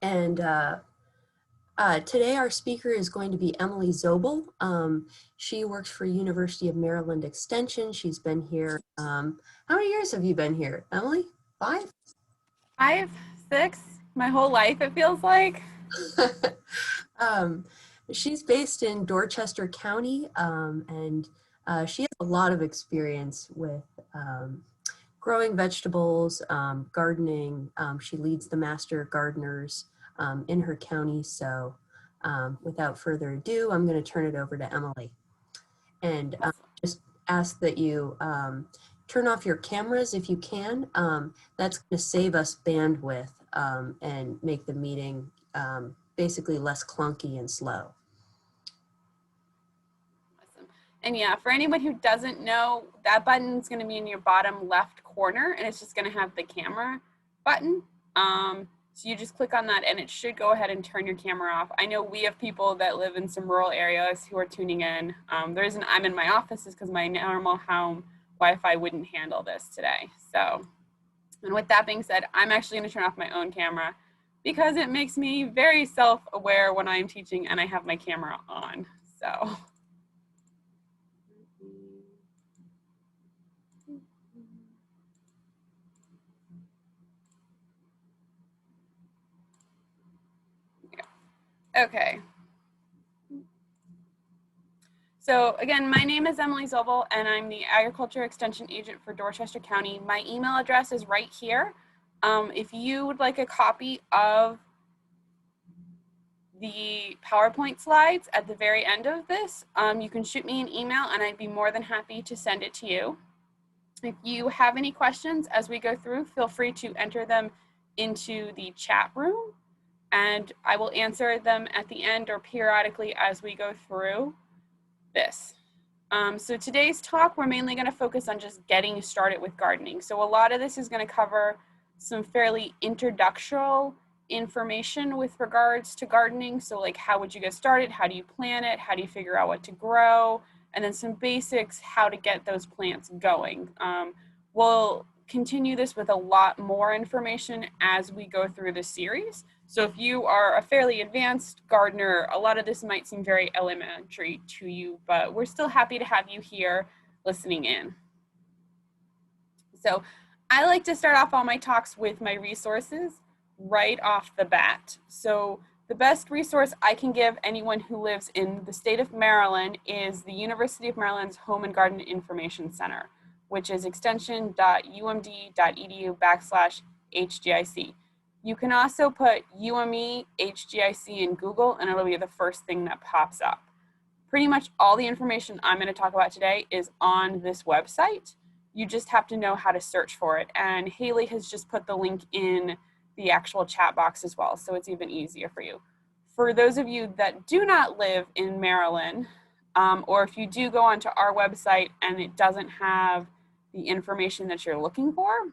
And today our speaker is going to be Emily Zobel. She works for University of Maryland Extension. She's been here. How many years have you been here, Emily? 5? 5, 6, my whole life it feels like. um, she's based in Dorchester County, and she has a lot of experience with growing vegetables, gardening. She leads the master gardeners in her county. So without further ado, I'm going to turn it over to Emily. And just ask that you turn off your cameras if you can. That's going to save us bandwidth and make the meeting basically less clunky and slow. Awesome. And yeah, for anyone who doesn't know, that button is going to be in your bottom left corner, and it's just going to have the camera button. So you just click on that and it should go ahead and turn your camera off. I know we have people that live in some rural areas who are tuning in. The reason I'm in my office is because my normal home Wi-Fi wouldn't handle this today. So, and with that being said, I'm actually going to turn off my own camera because it makes me very self-aware when I'm teaching and I have my camera on. So. Okay. So again, my name is Emily Zobel, and I'm the Agriculture Extension Agent for Dorchester County. My email address is right here. If you would like a copy of the PowerPoint slides at the very end of this, you can shoot me an email and I'd be more than happy to send it to you. If you have any questions as we go through, feel free to enter them into the chat room and I will answer them at the end or periodically as we go through this. So today's talk, we're mainly going to focus on just getting started with gardening. So a lot of this is going to cover some fairly introductory information with regards to gardening. So like, how would you get started? How do you plant it? How do you figure out what to grow? And then some basics, how to get those plants going. We'll continue this with a lot more information as we go through the series. So if you are a fairly advanced gardener, a lot of this might seem very elementary to you, but we're still happy to have you here listening in. So I like to start off all my talks with my resources right off the bat. So the best resource I can give anyone who lives in the state of Maryland is the University of Maryland's Home and Garden Information Center, which is extension.umd.edu/HGIC. You can also put UME HGIC in Google and it'll be the first thing that pops up. Pretty much all the information I'm going to talk about today is on this website. You just have to know how to search for it. And Haley has just put the link in the actual chat box as well, so it's even easier for you. For those of you that do not live in Maryland, or if you do go onto our website and it doesn't have the information that you're looking for,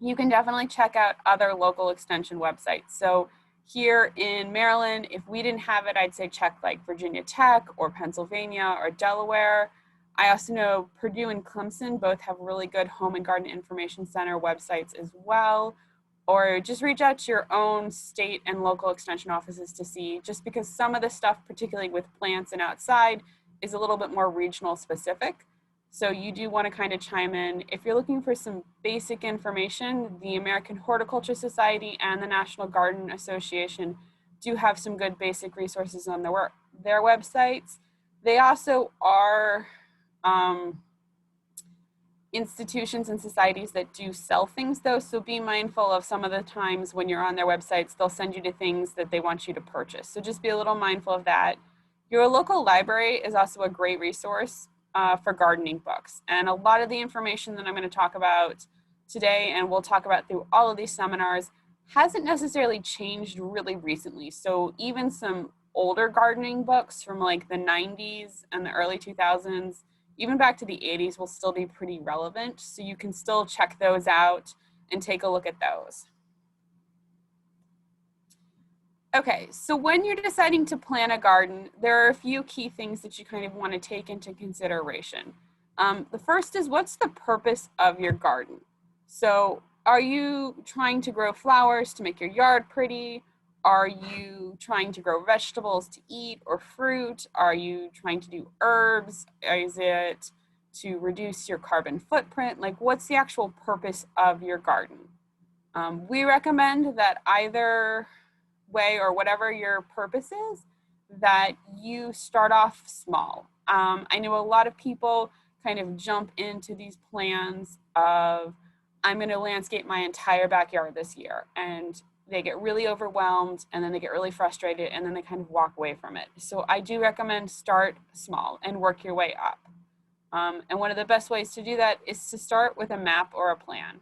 you can definitely check out other local extension websites. So here in Maryland, if we didn't have it, I'd say check like Virginia Tech or Pennsylvania or Delaware. I also know Purdue and Clemson both have really good Home and Garden Information Center websites as well. Or just reach out to your own state and local extension offices to see, just because some of the stuff, particularly with plants and outside, is a little bit more regional specific. So you do want to kind of chime in. If you're looking for some basic information, the American Horticulture Society and the National Garden Association do have some good basic resources on their websites. They also are institutions and societies that do sell things though, so be mindful of some of the times when you're on their websites, they'll send you to things that they want you to purchase. So just be a little mindful of that. Your local library is also a great resource for gardening books. And a lot of the information that I'm going to talk about today, and we'll talk about through all of these seminars, hasn't necessarily changed really recently. So even some older gardening books from like the 90s and the early 2000s, even back to the 80s, will still be pretty relevant. So you can still check those out and take a look at those. Okay, so when you're deciding to plant a garden, there are a few key things that you kind of want to take into consideration. The first is, what's the purpose of your garden? So are you trying to grow flowers to make your yard pretty? Are you trying to grow vegetables to eat or fruit? Are you trying to do herbs? Is it to reduce your carbon footprint? Like, what's the actual purpose of your garden? We recommend that either way, or whatever your purpose is, that you start off small. I know a lot of people kind of jump into these plans of, I'm going to landscape my entire backyard this year, and they get really overwhelmed, and then they get really frustrated, and then they kind of walk away from it. So I do recommend start small and work your way up. And one of the best ways to do that is to start with a map or a plan.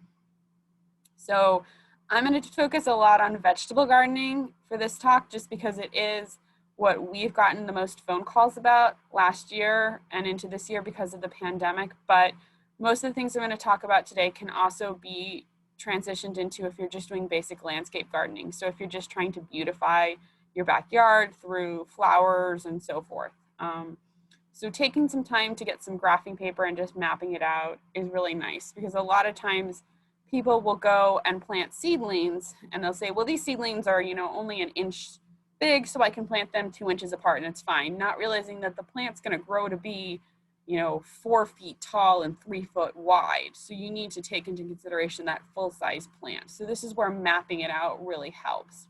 So I'm going to focus a lot on vegetable gardening for this talk, just because it is what we've gotten the most phone calls about last year and into this year because of the pandemic. But most of the things I'm going to talk about today can also be transitioned into if you're just doing basic landscape gardening. So if you're just trying to beautify your backyard through flowers and so forth. So taking some time to get some graphing paper and just mapping it out is really nice, because a lot of times people will go and plant seedlings and they'll say, well, these seedlings are, only an inch big, so I can plant them 2 inches apart and it's fine. Not realizing that the plant's going to grow to be, 4 feet tall and 3 foot wide. So you need to take into consideration that full size plant. So this is where mapping it out really helps.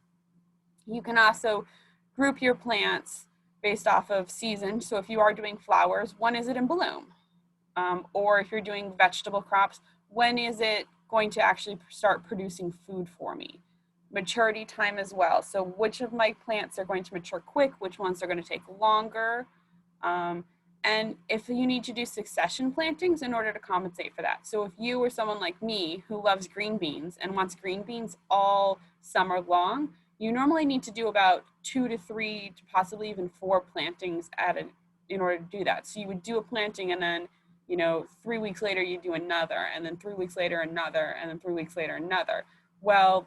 You can also group your plants based off of season. So if you are doing flowers, when is it in bloom? Or if you're doing vegetable crops, when is it going to actually start producing food for me? Maturity time as well. So which of my plants are going to mature quick, which ones are going to take longer? And if you need to do succession plantings in order to compensate for that. So if you or someone like me who loves green beans and wants green beans all summer long, you normally need to do about 2 to 3 to possibly even 4 plantings in order to do that. So you would do a planting, and then 3 weeks later you do another, and then 3 weeks later another, and then 3 weeks later another. Well,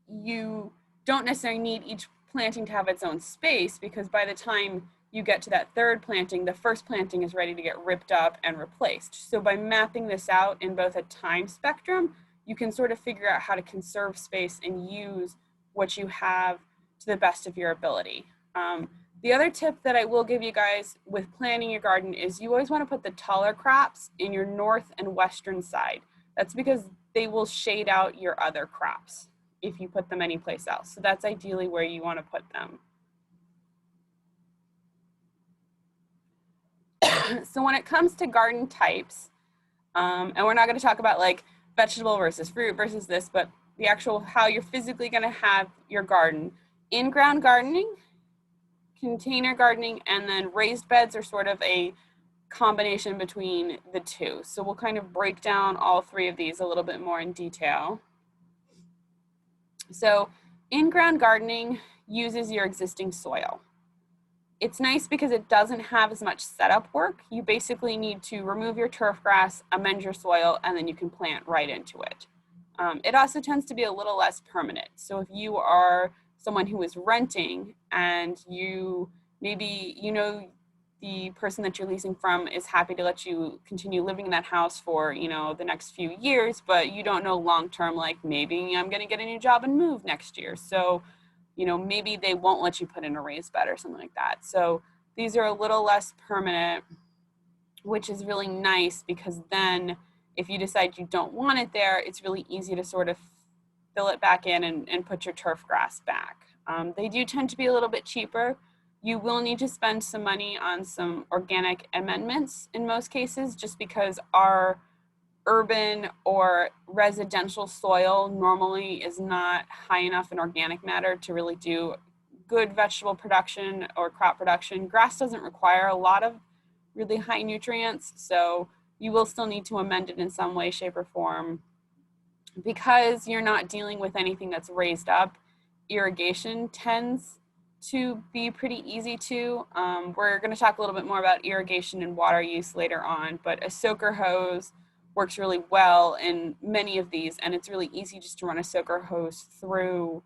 you don't necessarily need each planting to have its own space, because by the time you get to that third planting, the first planting is ready to get ripped up and replaced. So by mapping this out in both a time spectrum, you can sort of figure out how to conserve space and use what you have to the best of your ability. The other tip that I will give you guys with planting your garden is you always want to put the taller crops in your north and western side. That's because they will shade out your other crops if you put them anyplace else. So that's ideally where you want to put them. So when it comes to garden types, and we're not going to talk about like vegetable versus fruit versus this, but the actual how you're physically going to have your garden. In-ground gardening, container gardening, and then raised beds are sort of a combination between the two. So we'll kind of break down all 3 of these a little bit more in detail. So in-ground gardening uses your existing soil. It's nice because it doesn't have as much setup work. You basically need to remove your turf grass, amend your soil, and then you can plant right into it. It also tends to be a little less permanent. So if you are someone who is renting and maybe the person that you're leasing from is happy to let you continue living in that house for the next few years, but you don't know long term, like maybe I'm going to get a new job and move next year. So maybe they won't let you put in a raised bed or something like that. So these are a little less permanent, which is really nice, because then if you decide you don't want it there, it's really easy to sort of fill it back in and put your turf grass back. They do tend to be a little bit cheaper. You will need to spend some money on some organic amendments in most cases, just because our urban or residential soil normally is not high enough in organic matter to really do good vegetable production or crop production. Grass doesn't require a lot of really high nutrients, so you will still need to amend it in some way, shape, or form. Because you're not dealing with anything that's raised up, irrigation tends to be pretty easy too. We're going to talk a little bit more about irrigation and water use later on, but a soaker hose works really well in many of these, and it's really easy just to run a soaker hose through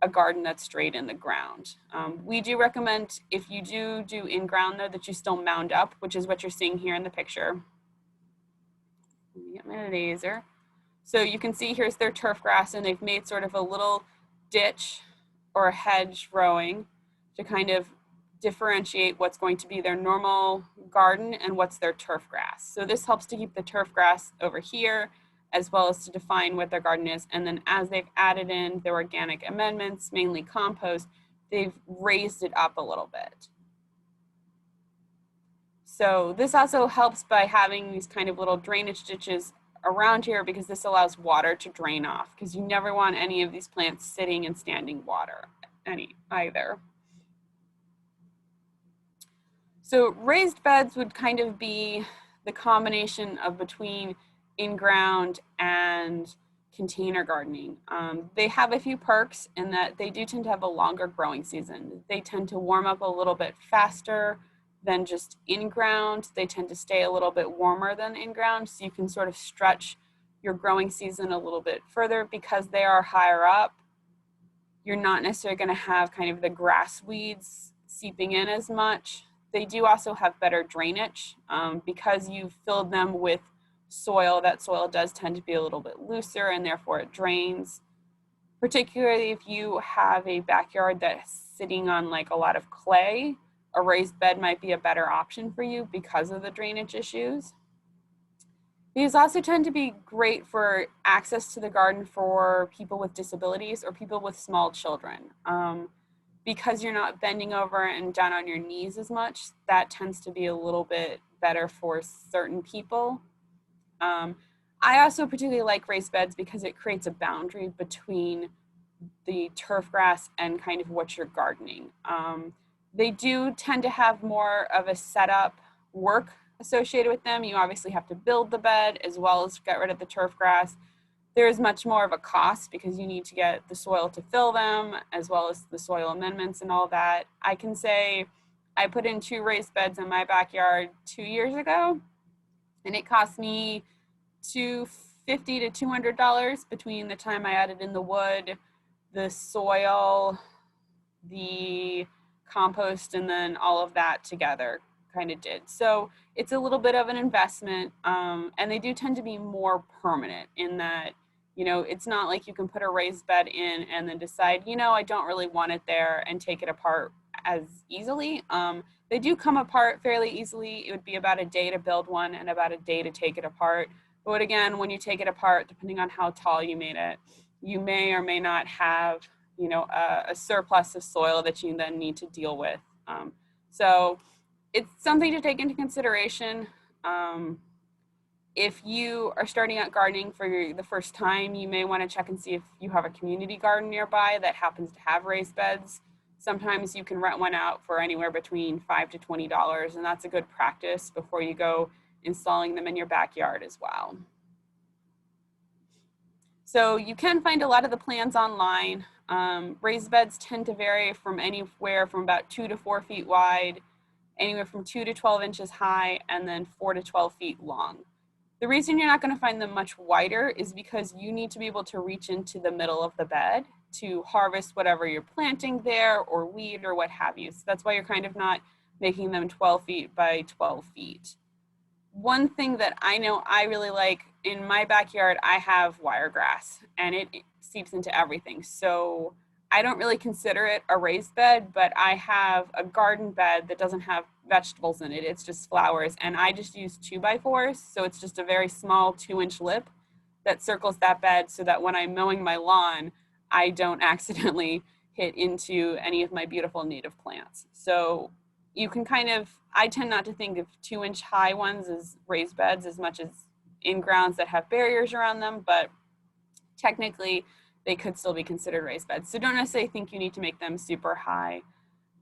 a garden that's straight in the ground. We do recommend, if you do in-ground though, that you still mound up, which is what you're seeing here in the picture. Let me get my laser. So you can see here's their turf grass, and they've made sort of a little ditch or a hedge rowing to kind of differentiate what's going to be their normal garden and what's their turf grass. So this helps to keep the turf grass over here, as well as to define what their garden is. And then as they've added in their organic amendments, mainly compost, they've raised it up a little bit. So this also helps by having these kind of little drainage ditches around here, because this allows water to drain off, because you never want any of these plants sitting in standing water either. So raised beds would kind of be the combination of between in-ground and container gardening. They have a few perks in that they do tend to have a longer growing season. They tend to warm up a little bit faster than just in-ground. They tend to stay a little bit warmer than in-ground, so you can sort of stretch your growing season a little bit further. Because they are higher up, you're not necessarily going to have kind of the grass weeds seeping in as much. They do also have better drainage because you've filled them with soil. That soil does tend to be a little bit looser, and therefore it drains. Particularly if you have a backyard that's sitting on like a lot of clay, a raised bed might be a better option for you because of the drainage issues. These also tend to be great for access to the garden for people with disabilities or people with small children. Because you're not bending over and down on your knees as much, that tends to be a little bit better for certain people. I also particularly like raised beds because it creates a boundary between the turf grass and kind of what you're gardening. They do tend to have more of a setup work associated with them. You obviously have to build the bed as well as get rid of the turf grass. There is much more of a cost because you need to get the soil to fill them, as well as the soil amendments and all that. I can say I put in 2 raised beds in my backyard 2 years ago, and it cost me $250 to $200 between the time I added in the wood, the soil, the compost, and then all of that together kind of did. So it's a little bit of an investment, and they do tend to be more permanent in that, it's not like you can put a raised bed in and then decide, I don't really want it there, and take it apart as easily. They do come apart fairly easily. It would be about a day to build one and about a day to take it apart. But again, when you take it apart, depending on how tall you made it, you may or may not have, a surplus of soil that you then need to deal with. So it's something to take into consideration. If you are starting out gardening for the first time, you may want to check and see if you have a community garden nearby that happens to have raised beds. Sometimes you can rent one out for anywhere between $5 to $20, and that's a good practice before you go installing them in your backyard as well. So you can find a lot of the plans online. Raised beds tend to vary from anywhere from about 2 to 4 feet wide, anywhere from 2 to 12 inches high, and then 4 to 12 feet long. The reason you're not going to find them much wider is because you need to be able to reach into the middle of the bed to harvest whatever you're planting there, or weed, or what have you. So that's why you're kind of not making them 12 feet by 12 feet. One thing that I know I really like, in my backyard, I have wiregrass, and it seeps into everything. So I don't really consider it a raised bed, but I have a garden bed that doesn't have vegetables in it. It's just flowers, and I just use 2x4s. So it's just a very small 2-inch lip that circles that bed, so that when I'm mowing my lawn, I don't accidentally hit into any of my beautiful native plants. So you can I tend not to think of 2-inch high ones as raised beds as much as in-grounds that have barriers around them, but technically they could still be considered raised beds. So don't necessarily think you need to make them super high.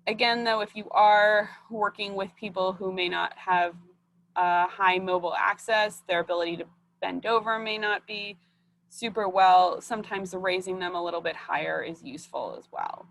Again, though, if you are working with people who may not have high mobile access, their ability to bend over may not be super well, sometimes raising them a little bit higher is useful as well.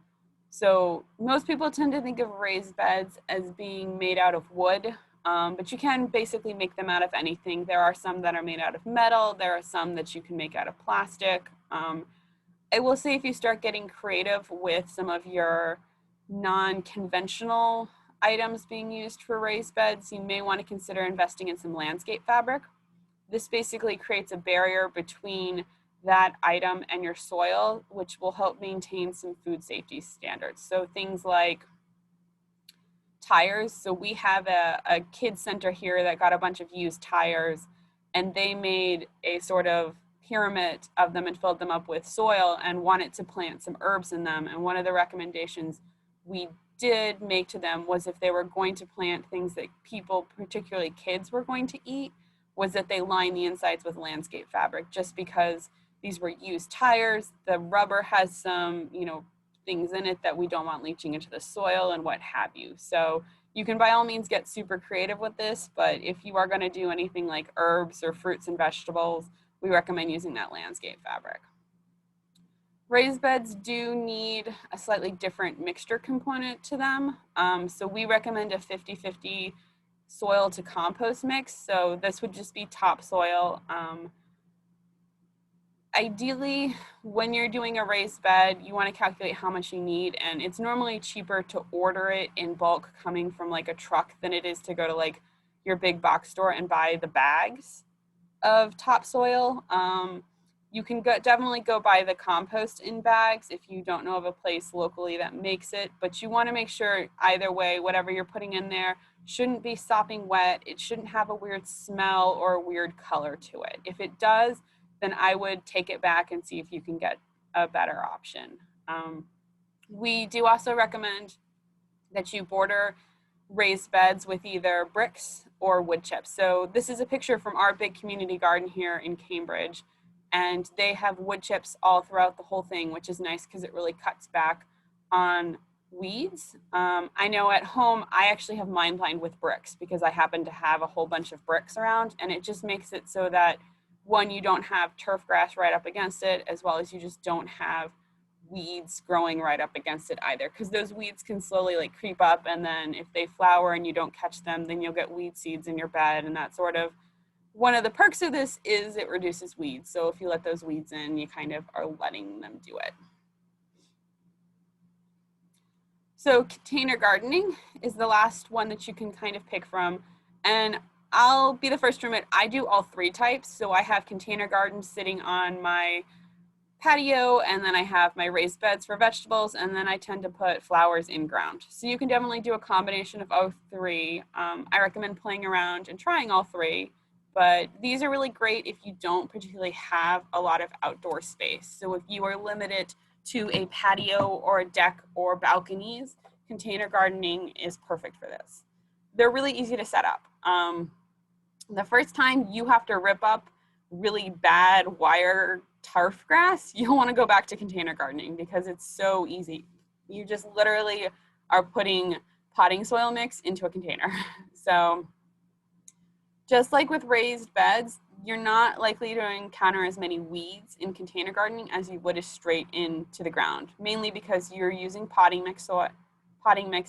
So most people tend to think of raised beds as being made out of wood, but you can basically make them out of anything. There are some that are made out of metal. There are some that you can make out of plastic. I will say, if you start getting creative with some of your non-conventional items being used for raised beds, you may want to consider investing in some landscape fabric. This basically creates a barrier between that item and your soil, which will help maintain some food safety standards. So things like tires. So we have a kids center here that got a bunch of used tires, and they made a sort of pyramid of them and filled them up with soil and wanted to plant some herbs in them. And one of the recommendations we did make to them was if they were going to plant things that people, particularly kids, were going to eat, was that they line the insides with landscape fabric, just because these were used tires. The rubber has some, things in it that we don't want leaching into the soil and what have you. So you can by all means get super creative with this, but if you are going to do anything like herbs or fruits and vegetables, we recommend using that landscape fabric. Raised beds do need a slightly different mixture component to them. So we recommend a 50-50 soil to compost mix. So this would just be topsoil. Ideally, when you're doing a raised bed, you want to calculate how much you need, and it's normally cheaper to order it in bulk coming from like a truck than it is to go to like your big box store and buy the bags of topsoil. You can definitely go buy the compost in bags if you don't know of a place locally that makes it, but you want to make sure either way, whatever you're putting in there shouldn't be sopping wet. It shouldn't have a weird smell or a weird color to it. If it does, then I would take it back and see if you can get a better option. We do also recommend that you border raised beds with either bricks or wood chips. So this is a picture from our big community garden here in Cambridge, and they have wood chips all throughout the whole thing, which is nice because it really cuts back on weeds. I know at home I actually have mine lined with bricks because I happen to have a whole bunch of bricks around, and it just makes it so that one, you don't have turf grass right up against it, as well as you just don't have weeds growing right up against it either, because those weeds can slowly like creep up, and then if they flower and you don't catch them, then you'll get weed seeds in your bed. And that sort of, one of the perks of this is it reduces weeds. So if you let those weeds in, you kind of are letting them do it. So container gardening is the last one that you can kind of pick from. And I'll be the first to admit, I do all three types. So I have container gardens sitting on my patio, and then I have my raised beds for vegetables, and then I tend to put flowers in ground. So you can definitely do a combination of all three. I recommend playing around and trying all three, but these are really great if you don't particularly have a lot of outdoor space. So if you are limited to a patio or a deck or balconies, container gardening is perfect for this. They're really easy to set up. The first time you have to rip up really bad wire turf grass, you'll want to go back to container gardening because it's so easy. You just literally are putting potting soil mix into a container. So just like with raised beds, you're not likely to encounter as many weeds in container gardening as you would straight into the ground, mainly because you're using potting mix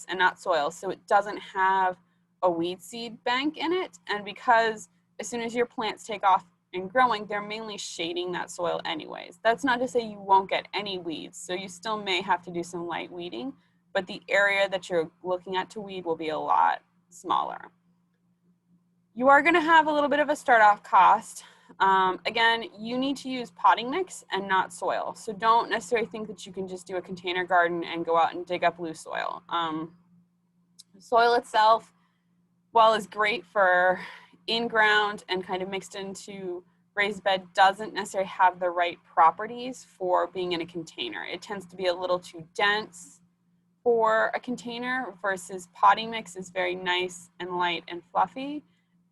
and not soil. So it doesn't have a weed seed bank in it. And because as soon as your plants take off and growing, they're mainly shading that soil anyways. That's not to say you won't get any weeds. So you still may have to do some light weeding, but the area that you're looking at to weed will be a lot smaller. You are going to have a little bit of a start off cost. Again, you need to use potting mix and not soil. So don't necessarily think that you can just do a container garden and go out and dig up loose soil. Soil itself, while is great for in-ground and kind of mixed into raised bed, doesn't necessarily have the right properties for being in a container. It tends to be a little too dense for a container versus potting mix is very nice and light and fluffy,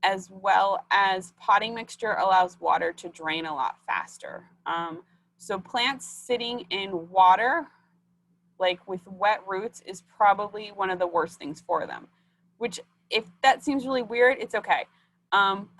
as well as potting mixture allows water to drain a lot faster. So plants sitting in water, like with wet roots, is probably one of the worst things for them, which if that seems really weird, it's okay.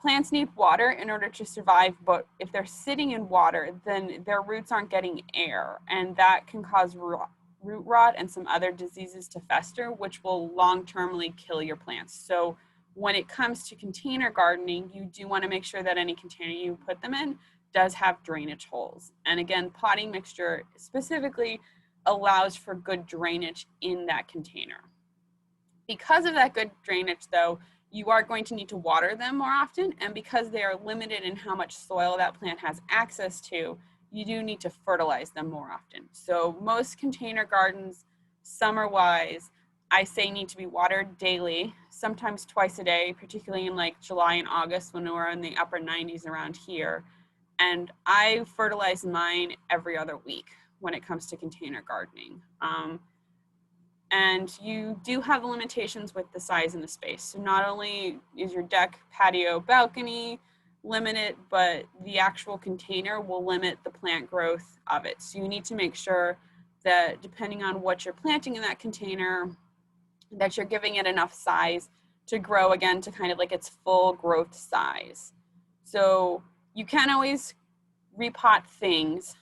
Plants need water in order to survive, but if they're sitting in water, then their roots aren't getting air, and that can cause root rot and some other diseases to fester, which will long-termly kill your plants. So when it comes to container gardening, you do want to make sure that any container you put them in does have drainage holes. And again, potting mixture specifically allows for good drainage in that container. Because of that good drainage, though, you are going to need to water them more often, and because they are limited in how much soil that plant has access to, you do need to fertilize them more often. So most container gardens, summer-wise, I say need to be watered daily, sometimes twice a day, particularly in like July and August when we're in the upper 90s around here. And I fertilize mine every other week when it comes to container gardening. And you do have limitations with the size and the space. So not only is your deck, patio, balcony limited, but the actual container will limit the plant growth of it. So you need to make sure that depending on what you're planting in that container, that you're giving it enough size to grow again to kind of like its full growth size. So you can always repot things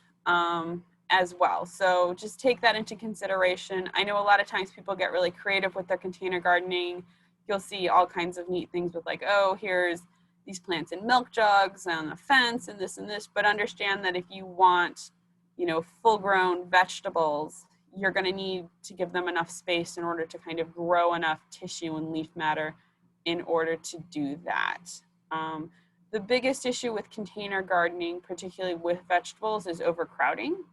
as well. So just take that into consideration. I know a lot of times people get really creative with their container gardening. You'll see all kinds of neat things with like, oh, here's these plants in milk jugs on the fence and this, but understand that if you want, you know, full grown vegetables, you're going to need to give them enough space in order to kind of grow enough tissue and leaf matter in order to do that. The biggest issue with container gardening, particularly with vegetables, is overcrowding.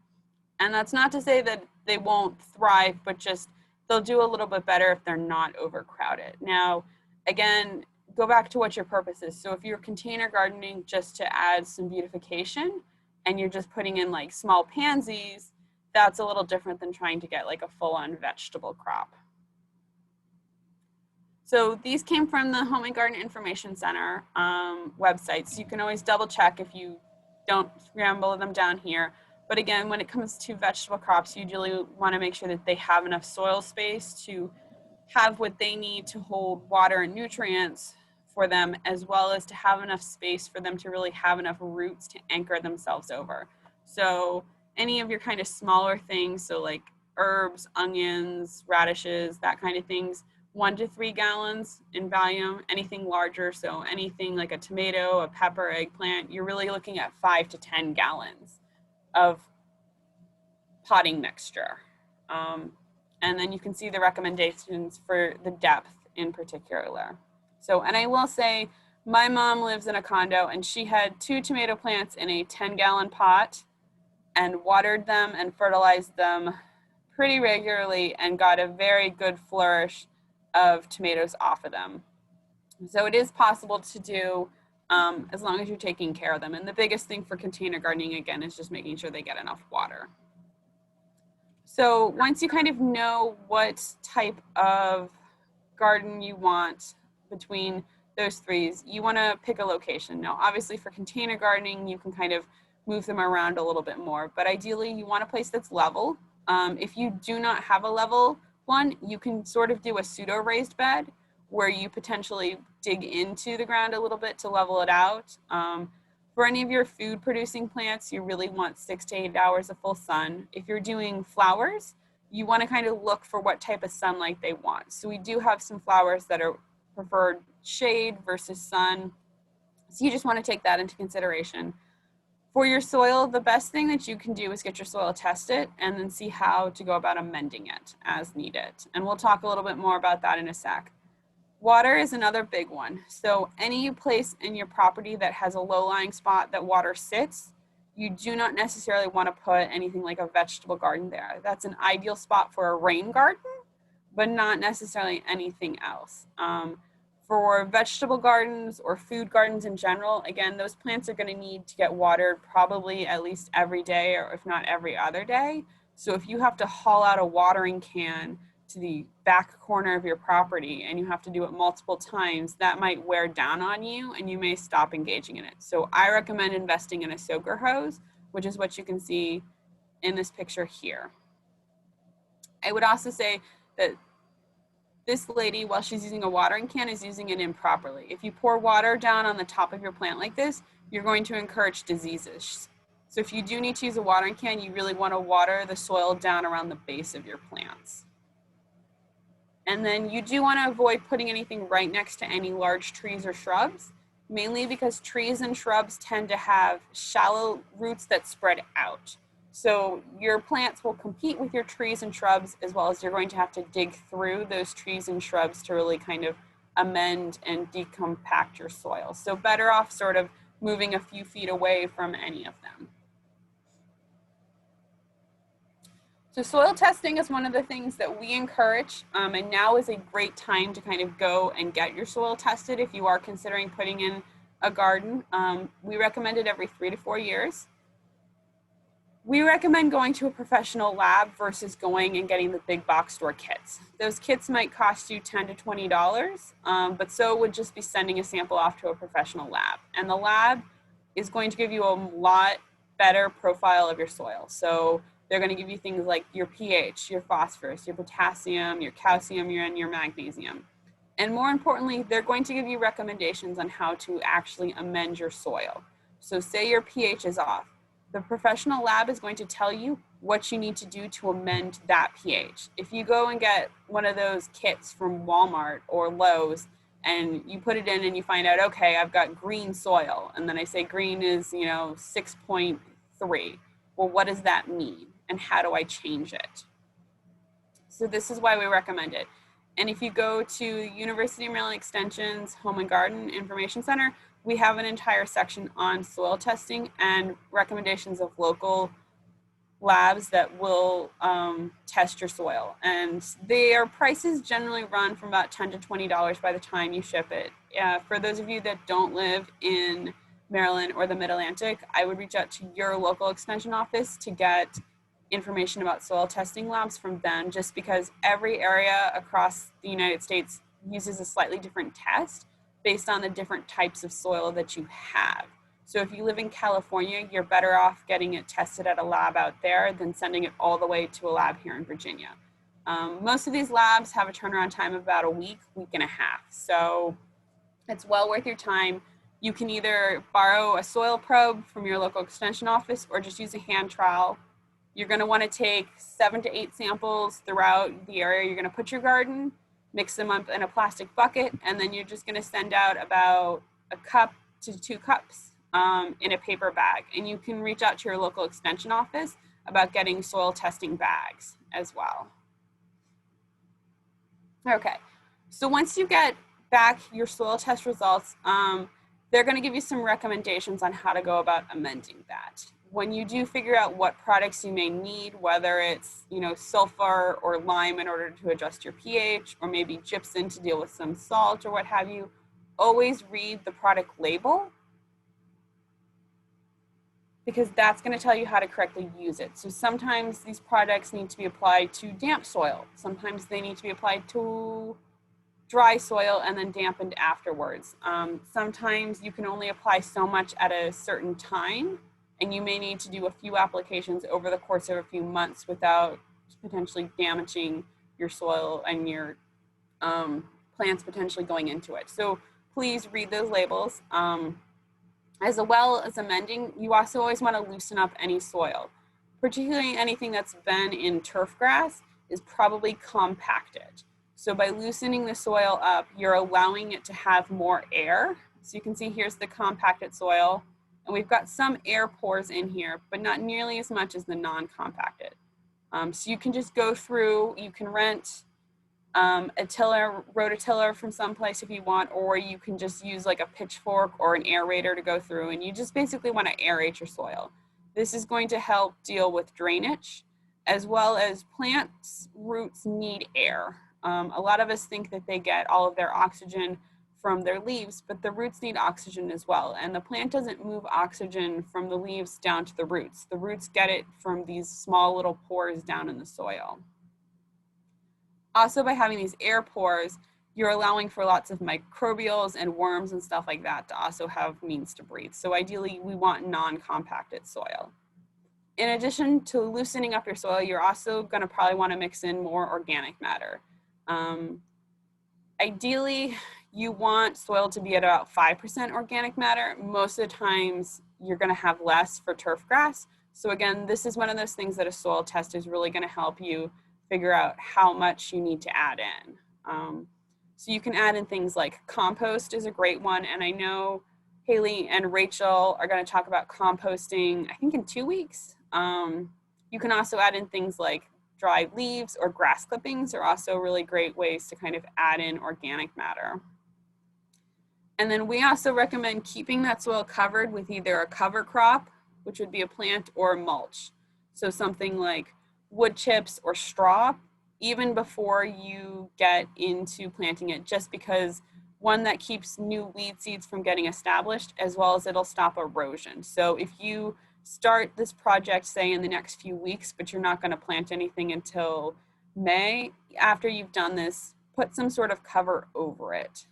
And that's not to say that they won't thrive, but just they'll do a little bit better if they're not overcrowded. Now, again, go back to what your purpose is. So if you're container gardening just to add some beautification and you're just putting in like small pansies, that's a little different than trying to get like a full-on vegetable crop. So these came from the Home and Garden Information Center website. So you can always double check if you don't scramble them down here. But again, when it comes to vegetable crops, you usually want to make sure that they have enough soil space to have what they need to hold water and nutrients for them, as well as to have enough space for them to really have enough roots to anchor themselves over. So any of your kind of smaller things, so like herbs, onions, radishes, that kind of things, 1 to 3 gallons in volume. Anything larger, so anything like a tomato, a pepper, eggplant, you're really looking at 5 to 10 gallons of potting mixture. And then you can see the recommendations for the depth in particular. So, and I will say, my mom lives in a condo and she had 2 tomato plants in a 10-gallon pot and watered them and fertilized them pretty regularly and got a very good flourish of tomatoes off of them. So it is possible to do as long as you're taking care of them. And the biggest thing for container gardening, again, is just making sure they get enough water. So once you kind of know what type of garden you want between those threes, you want to pick a location. Now, obviously for container gardening, you can kind of move them around a little bit more, but ideally you want a place that's level. If you do not have a level one, you can sort of do a pseudo raised bed where you potentially dig into the ground a little bit to level it out. For any of your food producing plants, you really want 6 to 8 hours of full sun. If you're doing flowers, you want to kind of look for what type of sunlight they want. So we do have some flowers that are preferred shade versus sun. So you just want to take that into consideration. For your soil, the best thing that you can do is get your soil tested and then see how to go about amending it as needed. And we'll talk a little bit more about that in a sec. Water is another big one. So any place in your property that has a low-lying spot that water sits, you do not necessarily want to put anything like a vegetable garden there. That's an ideal spot for a rain garden, but not necessarily anything else. For vegetable gardens or food gardens in general, again, those plants are going to need to get watered probably at least every day, or if not every other day. So if you have to haul out a watering can to the back corner of your property and you have to do it multiple times, that might wear down on you and you may stop engaging in it. So I recommend investing in a soaker hose, which is what you can see in this picture here. I would also say that this lady, while she's using a watering can, is using it improperly. If you pour water down on the top of your plant like this, you're going to encourage diseases. So if you do need to use a watering can, you really want to water the soil down around the base of your plants. And then you do want to avoid putting anything right next to any large trees or shrubs, mainly because trees and shrubs tend to have shallow roots that spread out. So your plants will compete with your trees and shrubs, as well as you're going to have to dig through those trees and shrubs to really kind of amend and decompact your soil. So better off sort of moving a few feet away from any of them. So soil testing is one of the things that we encourage, and now is a great time to kind of go and get your soil tested if you are considering putting in a garden. We recommend it every 3 to 4 years. We recommend going to a professional lab versus going and getting the big box store kits. Those kits might cost you $10 to $20, but so would just be sending a sample off to a professional lab. And the lab is going to give you a lot better profile of your soil. So they're going to give you things like your pH, your phosphorus, your potassium, your calcium, and your magnesium. And more importantly, they're going to give you recommendations on how to actually amend your soil. So say your pH is off. The professional lab is going to tell you what you need to do to amend that pH. If you go and get one of those kits from Walmart or Lowe's and you put it in and you find out, okay, I've got green soil, and then I say green is, 6.3. Well, what does that mean? And how do I change it? So this is why we recommend it. And if you go to University of Maryland Extension's Home and Garden Information Center, we have an entire section on soil testing and recommendations of local labs that will test your soil. And their prices generally run from about $10 to $20 by the time you ship it. For those of you that don't live in Maryland or the Mid-Atlantic, I would reach out to your local extension office to get information about soil testing labs from them, just because every area across the United States uses a slightly different test based on the different types of soil that you have. So if you live in California, you're better off getting it tested at a lab out there than sending it all the way to a lab here in Virginia. Most of these labs have a turnaround time of about a week and a half. So it's well worth your time. You can either borrow a soil probe from your local extension office or just use a hand trowel. You're going to want to take 7 to 8 samples throughout the area you're going to put your garden, mix them up in a plastic bucket, and then you're just going to send out about a cup to 2 cups in a paper bag. And you can reach out to your local extension office about getting soil testing bags as well. Okay, so once you get back your soil test results, they're going to give you some recommendations on how to go about amending that. When you do figure out what products you may need, whether it's sulfur or lime in order to adjust your pH, or maybe gypsum to deal with some salt or what have you, always read the product label, because that's going to tell you how to correctly use it. So sometimes these products need to be applied to damp soil. Sometimes they need to be applied to dry soil and then dampened afterwards. Sometimes you can only apply so much at a certain time, and you may need to do a few applications over the course of a few months without potentially damaging your soil and your plants potentially going into it. So please read those labels. As well as amending, you also always want to loosen up any soil. Particularly anything that's been in turf grass is probably compacted. So by loosening the soil up, you're allowing it to have more air. So you can see here's the compacted soil, and we've got some air pores in here, but not nearly as much as the non-compacted. So you can just go through, you can rent a tiller, rototiller from someplace if you want, or you can just use like a pitchfork or an aerator to go through, and you just basically want to aerate your soil. This is going to help deal with drainage, as well as plants' roots need air. A lot of us think that they get all of their oxygen from their leaves, but the roots need oxygen as well. And the plant doesn't move oxygen from the leaves down to the roots. The roots get it from these small little pores down in the soil. Also, by having these air pores, you're allowing for lots of microbials and worms and stuff like that to also have means to breathe. So ideally, we want non-compacted soil. In addition to loosening up your soil, you're also going to probably want to mix in more organic matter. Ideally, you want soil to be at about 5% organic matter. Most of the times, you're going to have less for turf grass. So again, this is one of those things that a soil test is really going to help you figure out how much you need to add in. So you can add in things like compost is a great one. And I know Haley and Rachel are going to talk about composting, I think in 2 weeks. You can also add in things like dried leaves or grass clippings are also really great ways to kind of add in organic matter. And then we also recommend keeping that soil covered with either a cover crop, which would be a plant, or mulch. So something like wood chips or straw even before you get into planting it, just because one, that keeps new weed seeds from getting established, as well as it'll stop erosion. So if you start this project, say in the next few weeks, but you're not going to plant anything until May, after you've done this, put some sort of cover over it.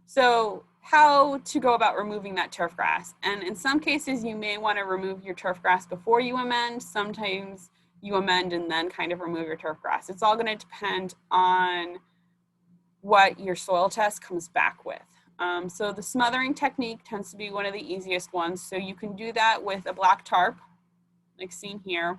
So how to go about removing that turf grass. And in some cases, you may want to remove your turf grass before you amend. Sometimes you amend and then kind of remove your turf grass. It's all going to depend on what your soil test comes back with. So the smothering technique tends to be one of the easiest ones. So you can do that with a black tarp, like seen here.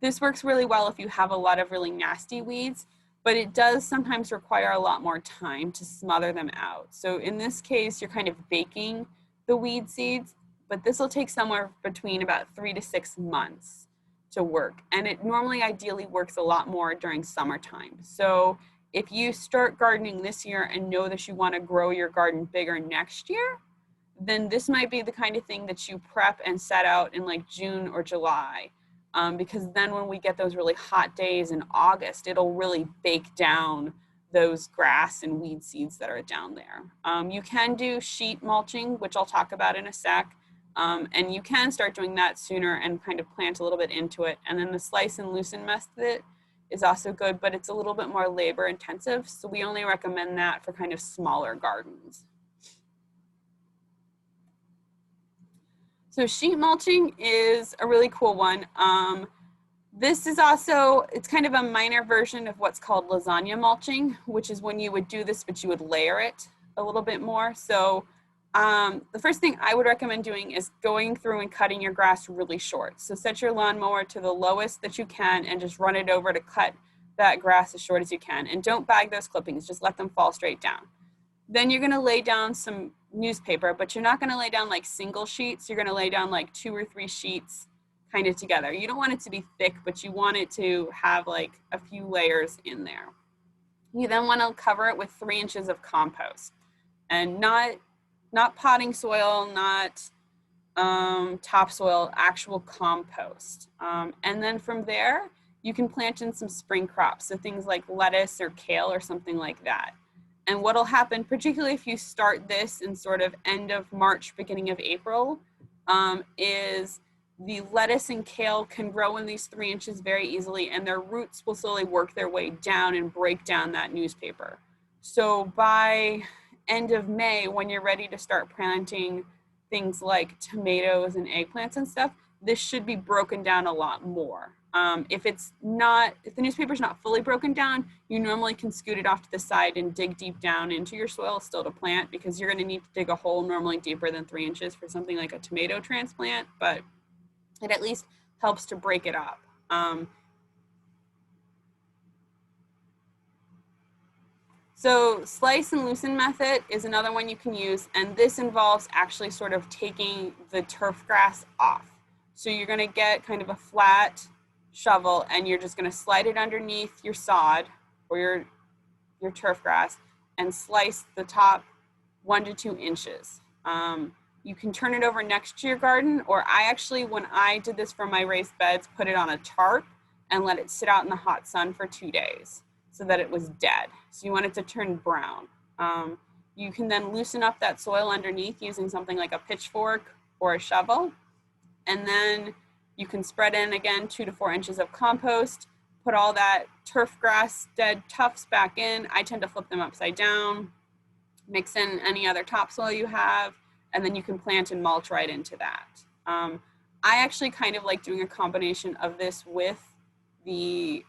This works really well if you have a lot of really nasty weeds, but it does sometimes require a lot more time to smother them out. So in this case, you're kind of baking the weed seeds, but this will take somewhere between about 3 to 6 months to work. And it normally ideally works a lot more during summertime. So if you start gardening this year and know that you want to grow your garden bigger next year, then this might be the kind of thing that you prep and set out in like June or July. Because then when we get those really hot days in August, it'll really bake down those grass and weed seeds that are down there. You can do sheet mulching, which I'll talk about in a sec. And you can start doing that sooner and kind of plant a little bit into it. And then the slice and loosen method is also good, but it's a little bit more labor intensive. So we only recommend that for kind of smaller gardens. So sheet mulching is a really cool one. This is also, it's kind of a minor version of what's called lasagna mulching, which is when you would do this, but you would layer it a little bit more. So the first thing I would recommend doing is going through and cutting your grass really short. So set your lawnmower to the lowest that you can and just run it over to cut that grass as short as you can. And don't bag those clippings, just let them fall straight down. Then you're gonna lay down some newspaper, but you're not gonna lay down like single sheets. You're gonna lay down like 2 or 3 sheets kind of together. You don't want it to be thick, but you want it to have like a few layers in there. You then wanna cover it with 3 inches of compost, and not potting soil, not topsoil, actual compost. And then from there, you can plant in some spring crops. So things like lettuce or kale or something like that. And what'll happen, particularly if you start this in sort of end of March, beginning of April, is the lettuce and kale can grow in these 3 inches very easily, and their roots will slowly work their way down and break down that newspaper. So by end of May, when you're ready to start planting things like tomatoes and eggplants and stuff, this should be broken down a lot more. If the newspaper's not fully broken down, you normally can scoot it off to the side and dig deep down into your soil still to plant, because you're going to need to dig a hole normally deeper than 3 inches for something like a tomato transplant, but it at least helps to break it up. So slice and loosen method is another one you can use, and this involves actually sort of taking the turf grass off. So you're going to get kind of a flat shovel, and you're just going to slide it underneath your sod or your turf grass and slice the top 1 to 2 inches. You can turn it over next to your garden, or I actually, when I did this for my raised beds, put it on a tarp and let it sit out in the hot sun for 2 days so that it was dead. So you want it to turn brown. You can then loosen up that soil underneath using something like a pitchfork or a shovel. And then you can spread in again 2 to 4 inches of compost, put all that turf grass, dead tufts back in. I tend to flip them upside down, mix in any other topsoil you have, and then you can plant and mulch right into that. I actually kind of like doing a combination of this with the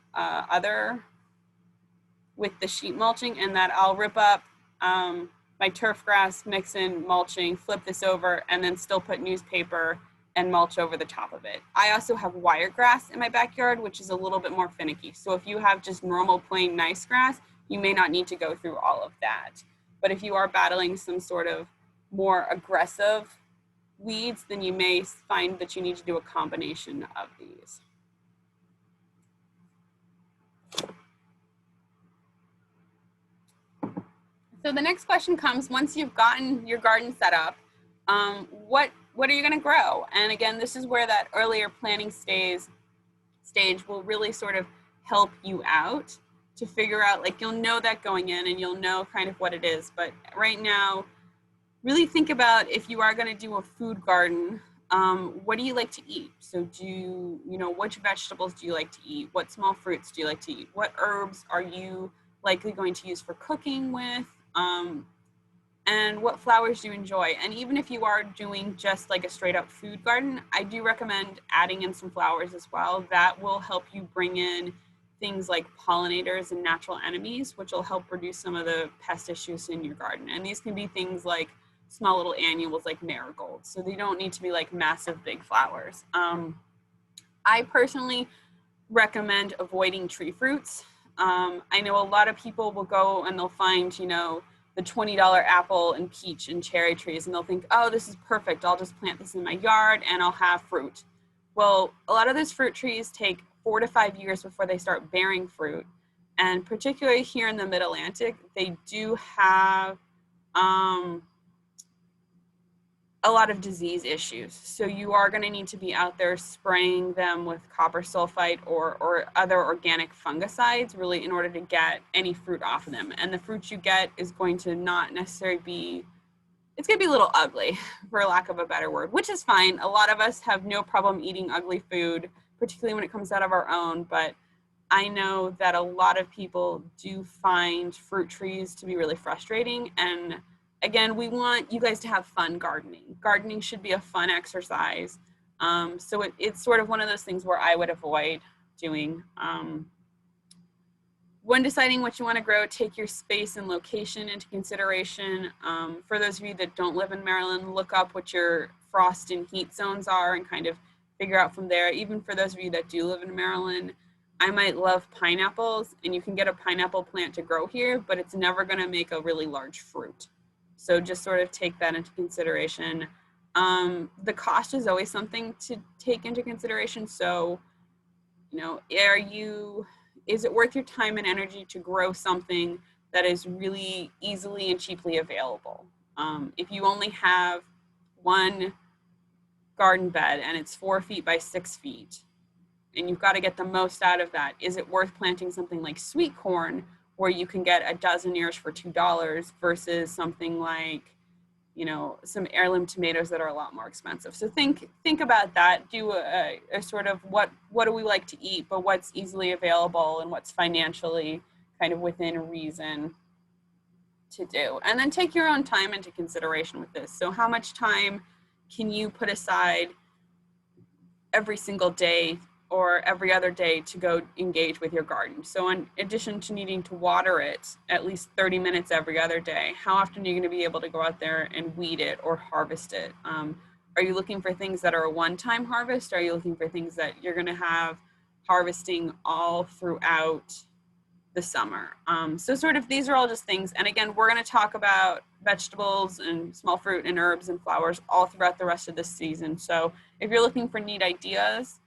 with the sheet mulching, and that I'll rip up my turf grass, mix in mulching, flip this over, and then still put newspaper and mulch over the top of it. I also have wiregrass in my backyard, which is a little bit more finicky. So if you have just normal plain nice grass, you may not need to go through all of that. But if you are battling some sort of more aggressive weeds, then you may find that you need to do a combination of these. So the next question comes, once you've gotten your garden set up, what what are you going to grow? And again, this is where that earlier planning stage will really sort of help you out to figure out, like, you'll know that going in and you'll know kind of what it is. But right now, really think about, if you are going to do a food garden, what do you like to eat? So which vegetables do you like to eat? What small fruits do you like to eat? What herbs are you likely going to use for cooking with? And what flowers do you enjoy? And even if you are doing just like a straight up food garden, I do recommend adding in some flowers as well. That will help you bring in things like pollinators and natural enemies, which will help reduce some of the pest issues in your garden. And these can be things like small little annuals like marigolds. So they don't need to be like massive big flowers. I personally recommend avoiding tree fruits. I know a lot of people will go and they'll find, the $20 apple and peach and cherry trees, and they'll think, oh, this is perfect. I'll just plant this in my yard and I'll have fruit. Well, a lot of those fruit trees take 4 to 5 years before they start bearing fruit. And particularly here in the Mid-Atlantic, they do have a lot of disease issues. So you are going to need to be out there spraying them with copper sulfite or other organic fungicides, really, in order to get any fruit off of them. And the fruit you get is going to not necessarily be, it's going to be a little ugly, for lack of a better word, which is fine. A lot of us have no problem eating ugly food, particularly when it comes out of our own. But I know that a lot of people do find fruit trees to be really frustrating. And again, we want you guys to have fun gardening. Gardening should be a fun exercise. So it's sort of one of those things where I would avoid doing. When deciding what you want to grow, take your space and location into consideration. For those of you that don't live in Maryland, look up what your frost and heat zones are and kind of figure out from there. Even for those of you that do live in Maryland, I might love pineapples, and you can get a pineapple plant to grow here, but it's never going to make a really large fruit. So just sort of take that into consideration. The cost is always something to take into consideration. So, is it worth your time and energy to grow something that is really easily and cheaply available? If you only have one garden bed and it's 4 feet by 6 feet, and you've got to get the most out of that, is it worth planting something like sweet corn, where you can get a dozen ears for $2, versus something like, some heirloom tomatoes that are a lot more expensive? So think about that. Do a sort of what do we like to eat, but what's easily available and what's financially kind of within reason to do. And then take your own time into consideration with this. So how much time can you put aside every single day or every other day to go engage with your garden? So in addition to needing to water it at least 30 minutes every other day, how often are you going to be able to go out there and weed it or harvest it? Are you looking for things that are a one-time harvest? Are you looking for things that you're going to have harvesting all throughout the summer? So sort of these are all just things. And again, we're going to talk about vegetables and small fruit and herbs and flowers all throughout the rest of this season. So if you're looking for neat ideas,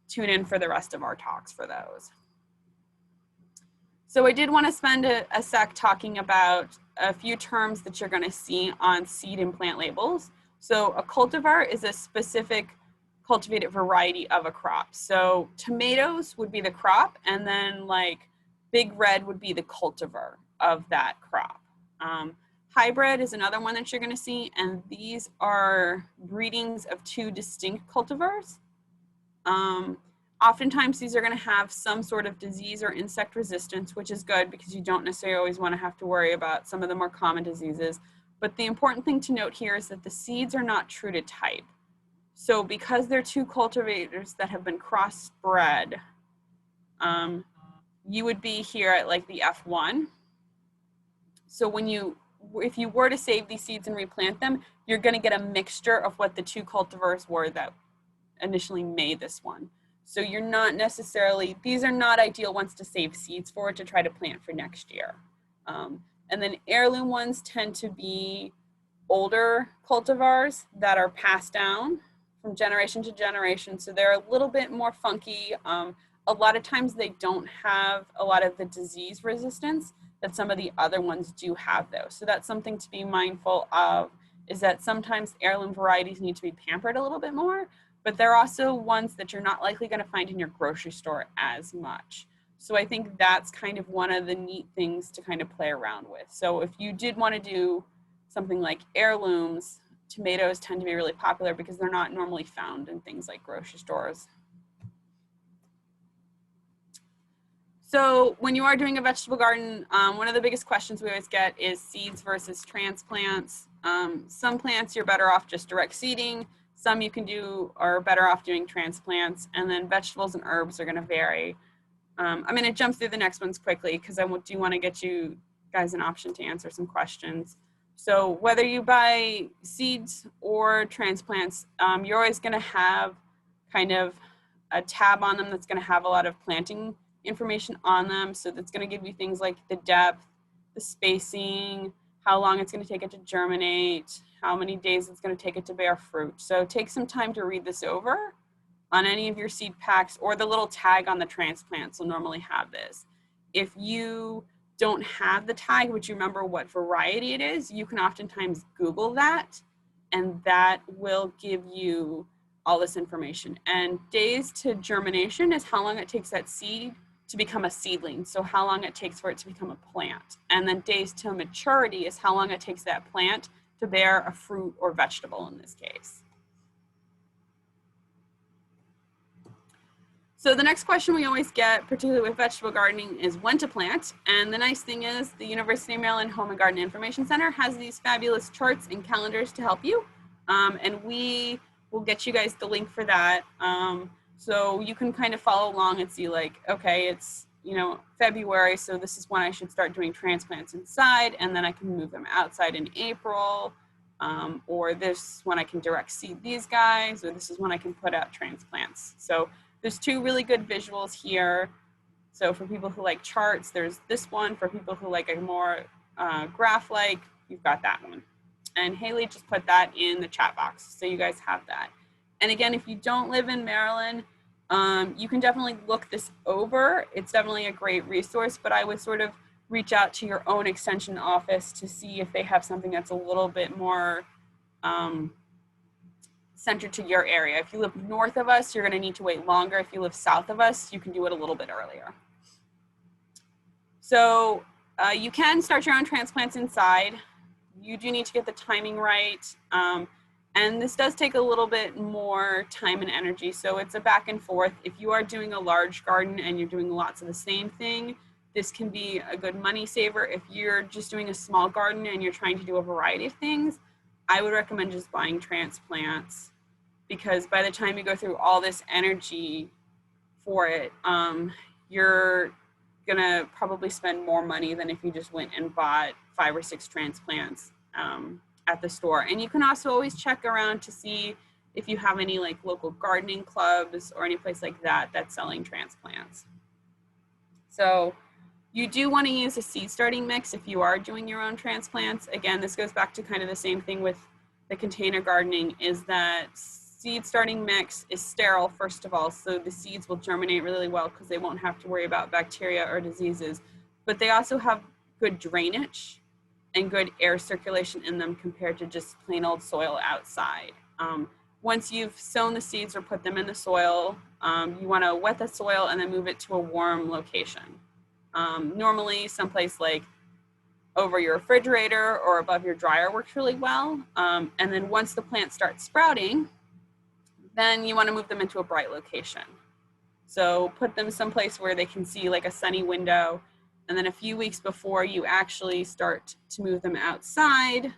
tune in for the rest of our talks for those. So I did want to spend a sec talking about a few terms that you're going to see on seed and plant labels. So a cultivar is a specific cultivated variety of a crop. So tomatoes would be the crop, and then like Big Red would be the cultivar of that crop. Hybrid is another one that you're going to see, and these are breedings of two distinct cultivars. Oftentimes these are going to have some sort of disease or insect resistance, which is good because you don't necessarily always want to have to worry about some of the more common diseases. But the important thing to note here is that the seeds are not true to type. So because they're two cultivators that have been crossbred, you would be here at like the F1. So if you were to save these seeds and replant them, you're going to get a mixture of what the two cultivars were that initially made this one. So you're not necessarily, these are not ideal ones to save seeds for, to try to plant for next year. And then heirloom ones tend to be older cultivars that are passed down from generation to generation. So they're a little bit more funky. A lot of times they don't have a lot of the disease resistance that some of the other ones do have though. So that's something to be mindful of is that sometimes heirloom varieties need to be pampered a little bit more, but they're also ones that you're not likely going to find in your grocery store as much. So I think that's kind of one of the neat things to kind of play around with. So if you did want to do something like heirlooms, tomatoes tend to be really popular because they're not normally found in things like grocery stores. So when you are doing a vegetable garden, one of the biggest questions we always get is seeds versus transplants. Some plants you're better off just direct seeding. Some you can do are better off doing transplants. And then vegetables and herbs are going to vary. I'm going to jump through the next ones quickly because I do want to get you guys an option to answer some questions. So whether you buy seeds or transplants, you're always going to have kind of a tab on them that's going to have a lot of planting information on them. So that's going to give you things like the depth, the spacing, how long it's going to take it to germinate, how many days it's going to take it to bear fruit. So take some time to read this over on any of your seed packs, or the little tag on the transplants will normally have this. If you don't have the tag, but you remember what variety it is, you can oftentimes Google that, and that will give you all this information. And days to germination is how long it takes that seed to become a seedling. So how long it takes for it to become a plant. And then days to maturity is how long it takes that plant to bear a fruit or vegetable in this case. So the next question we always get, particularly with vegetable gardening, is when to plant. And the nice thing is the University of Maryland Home and Garden Information Center has these fabulous charts and calendars to help you. And we will get you guys the link for that. So you can kind of follow along and see like, okay, it's, February, so this is when I should start doing transplants inside, and then I can move them outside in April. Or this when I can direct seed these guys, or this is when I can put out transplants. So there's two really good visuals here. So for people who like charts, there's this one. For people who like a more graph-like, you've got that one. And Haley just put that in the chat box, so you guys have that. And again, if you don't live in Maryland, you can definitely look this over. It's definitely a great resource, but I would sort of reach out to your own extension office to see if they have something that's a little bit more centered to your area. If you live north of us, you're going to need to wait longer. If you live south of us, you can do it a little bit earlier. So you can start your own transplants inside. You do need to get the timing right. And this does take a little bit more time and energy. So it's a back and forth. If you are doing a large garden and you're doing lots of the same thing, this can be a good money saver. If you're just doing a small garden and you're trying to do a variety of things, I would recommend just buying transplants, because by the time you go through all this energy for it, you're gonna probably spend more money than if you just went and bought 5 or 6 transplants at the store. And you can also always check around to see if you have any like local gardening clubs or any place like that that's selling transplants. So you do want to use a seed starting mix if you are doing your own transplants. Again, this goes back to kind of the same thing with the container gardening, is that seed starting mix is sterile, first of all, so the seeds will germinate really well because they won't have to worry about bacteria or diseases. But they also have good drainage and good air circulation in them compared to just plain old soil outside. Once you've sown the seeds or put them in the soil, you want to wet the soil and then move it to a warm location. Normally someplace like over your refrigerator or above your dryer works really well. And then once the plants start sprouting, then you want to move them into a bright location. So put them someplace where they can see like a sunny window. And then a few weeks before you actually start to move them outside,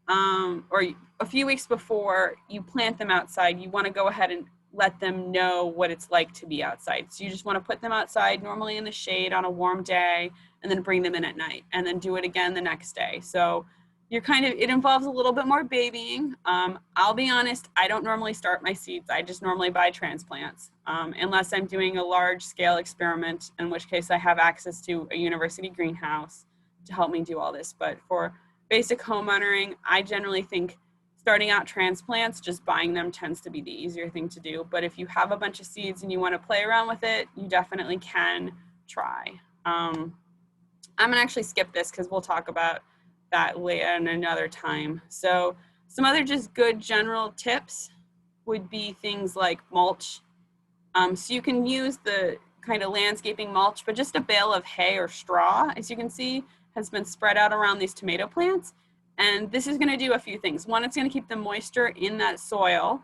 or a few weeks before you plant them outside, you want to go ahead and let them know what it's like to be outside. So you just want to put them outside, normally in the shade on a warm day, and then bring them in at night, and then do it again the next day. So you're it involves a little bit more babying. I'll be honest, I don't normally start my seeds. I just normally buy transplants, unless I'm doing a large scale experiment, in which case I have access to a university greenhouse to help me do all this. But for basic homeownering, I generally think starting out transplants, just buying them tends to be the easier thing to do. But if you have a bunch of seeds and you want to play around with it, you definitely can try. I'm gonna actually skip this because we'll talk about that later at another time. So some other just good general tips would be things like mulch. So you can use the kind of landscaping mulch, but just a bale of hay or straw, as you can see, has been spread out around these tomato plants. And this is going to do a few things. One, it's going to keep the moisture in that soil.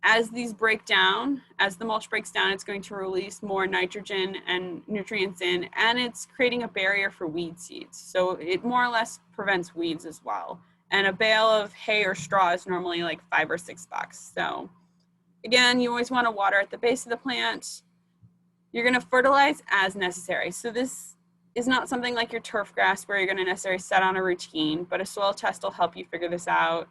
As these break down, as the mulch breaks down, it's going to release more nitrogen and nutrients in, and it's creating a barrier for weed seeds. So it more or less prevents weeds as well. And a bale of hay or straw is normally like $5 or $6. So again, you always want to water at the base of the plant. You're going to fertilize as necessary. So this is not something like your turf grass where you're going to necessarily set on a routine, but a soil test will help you figure this out.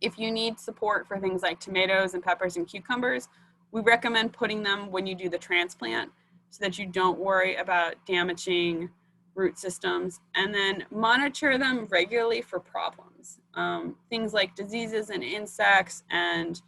If you need support for things like tomatoes and peppers and cucumbers, we recommend putting them when you do the transplant so that you don't worry about damaging root systems, and then monitor them regularly for problems. Things like diseases and insects and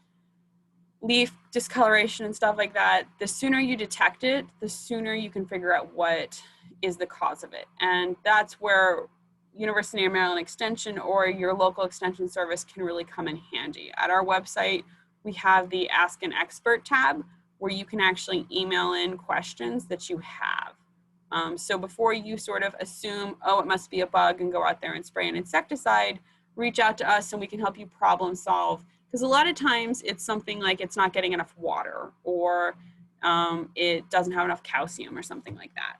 leaf discoloration and stuff like that. The sooner you detect it, the sooner you can figure out what is the cause of it. And that's where University of Maryland Extension or your local extension service can really come in handy. At our website, we have the Ask an Expert tab where you can actually email in questions that you have. So before you sort of assume, oh, it must be a bug and go out there and spray an insecticide, reach out to us and we can help you problem solve. Because a lot of times it's something like it's not getting enough water or it doesn't have enough calcium or something like that.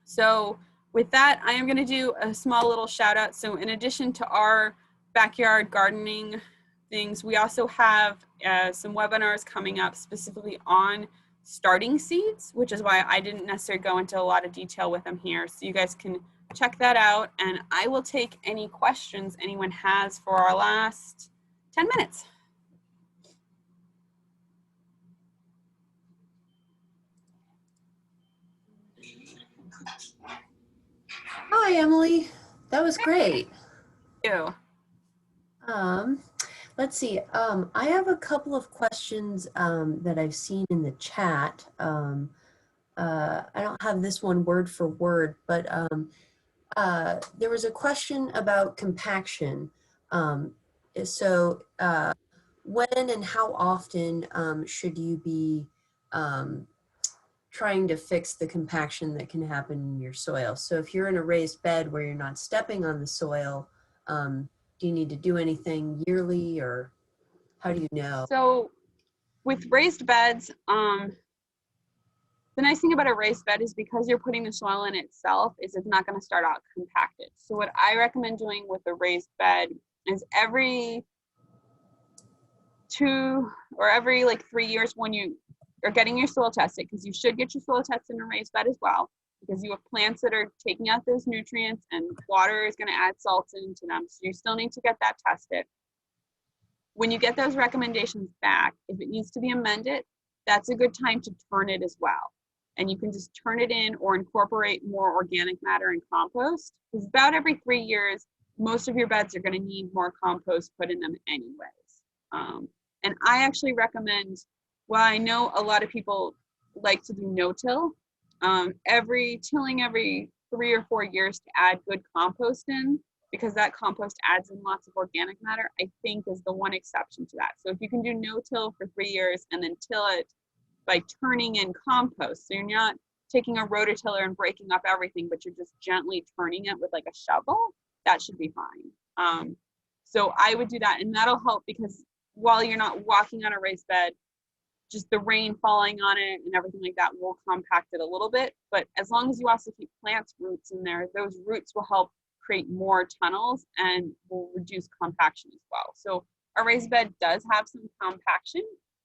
So with that, I am going to do a small little shout out. So in addition to our backyard gardening things, we also have some webinars coming up specifically on starting seeds, which is why I didn't necessarily go into a lot of detail with them here. So you guys can check that out. And I will take any questions anyone has for our last 10 minutes. Hi, Emily. That was great. Thank you. Let's see. I have a couple of questions that I've seen in the chat. I don't have this one word for word, but there was a question about compaction. So when and how often should you be trying to fix the compaction that can happen in your soil? So if you're in a raised bed where you're not stepping on the soil, do you need to do anything yearly, or how do you know? So with raised beds, the nice thing about a raised bed is because you're putting the soil in itself is it's not going to start out compacted. So what I recommend doing with a raised bed is every 2 or every like 3 years when you are getting your soil tested, because you should get your soil tested in a raised bed as well, because you have plants that are taking out those nutrients and water is going to add salts into them. So you still need to get that tested. When you get those recommendations back, if it needs to be amended, that's a good time to turn it as well. And you can just turn it in or incorporate more organic matter and compost. Because about every 3 years, most of your beds are going to need more compost put in them anyways. And I actually recommend, well, I know a lot of people like to do no-till. Tilling every 3 or 4 years to add good compost in, because that compost adds in lots of organic matter, I think is the one exception to that. So if you can do no-till for 3 years and then till it by turning in compost, so you're not taking a rototiller and breaking up everything, but you're just gently turning it with like a shovel, that should be fine. So I would do that, and that'll help because while you're not walking on a raised bed, just the rain falling on it and everything like that will compact it a little bit. But as long as you also keep plants roots in there, those roots will help create more tunnels and will reduce compaction as well. So a raised bed does have some compaction,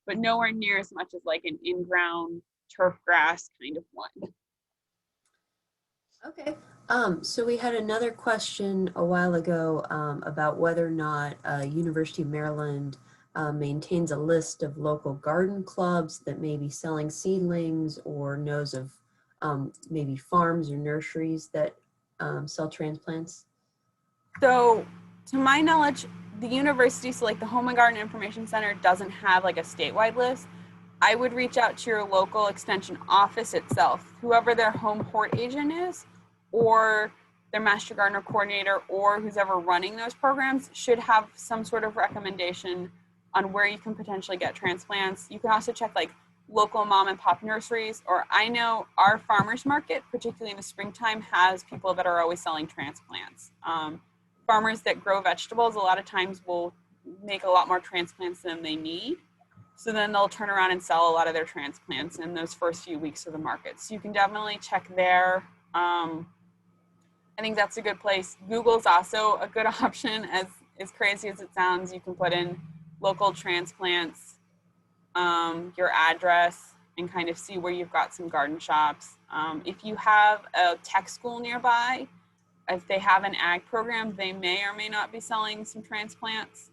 but nowhere near as much as like an in-ground turf grass kind of one. Okay. So we had another question a while ago about whether or not University of Maryland maintains a list of local garden clubs that may be selling seedlings, or knows of maybe farms or nurseries that sell transplants. So to my knowledge, the university, so like the Home and Garden Information Center, doesn't have like a statewide list. I would reach out to your local extension office itself, whoever their home port agent is, or their master gardener coordinator or who's ever running those programs should have some sort of recommendation on where you can potentially get transplants. You can also check like local mom and pop nurseries, or I know our farmers market, particularly in the springtime, has people that are always selling transplants. Farmers that grow vegetables a lot of times will make a lot more transplants than they need. So then they'll turn around and sell a lot of their transplants in those first few weeks of the market. So you can definitely check there. I think that's a good place. Google's also a good option. As crazy as it sounds, you can put in local transplants, your address, and kind of see where you've got some garden shops. If you have a tech school nearby, if they have an ag program, they may or may not be selling some transplants.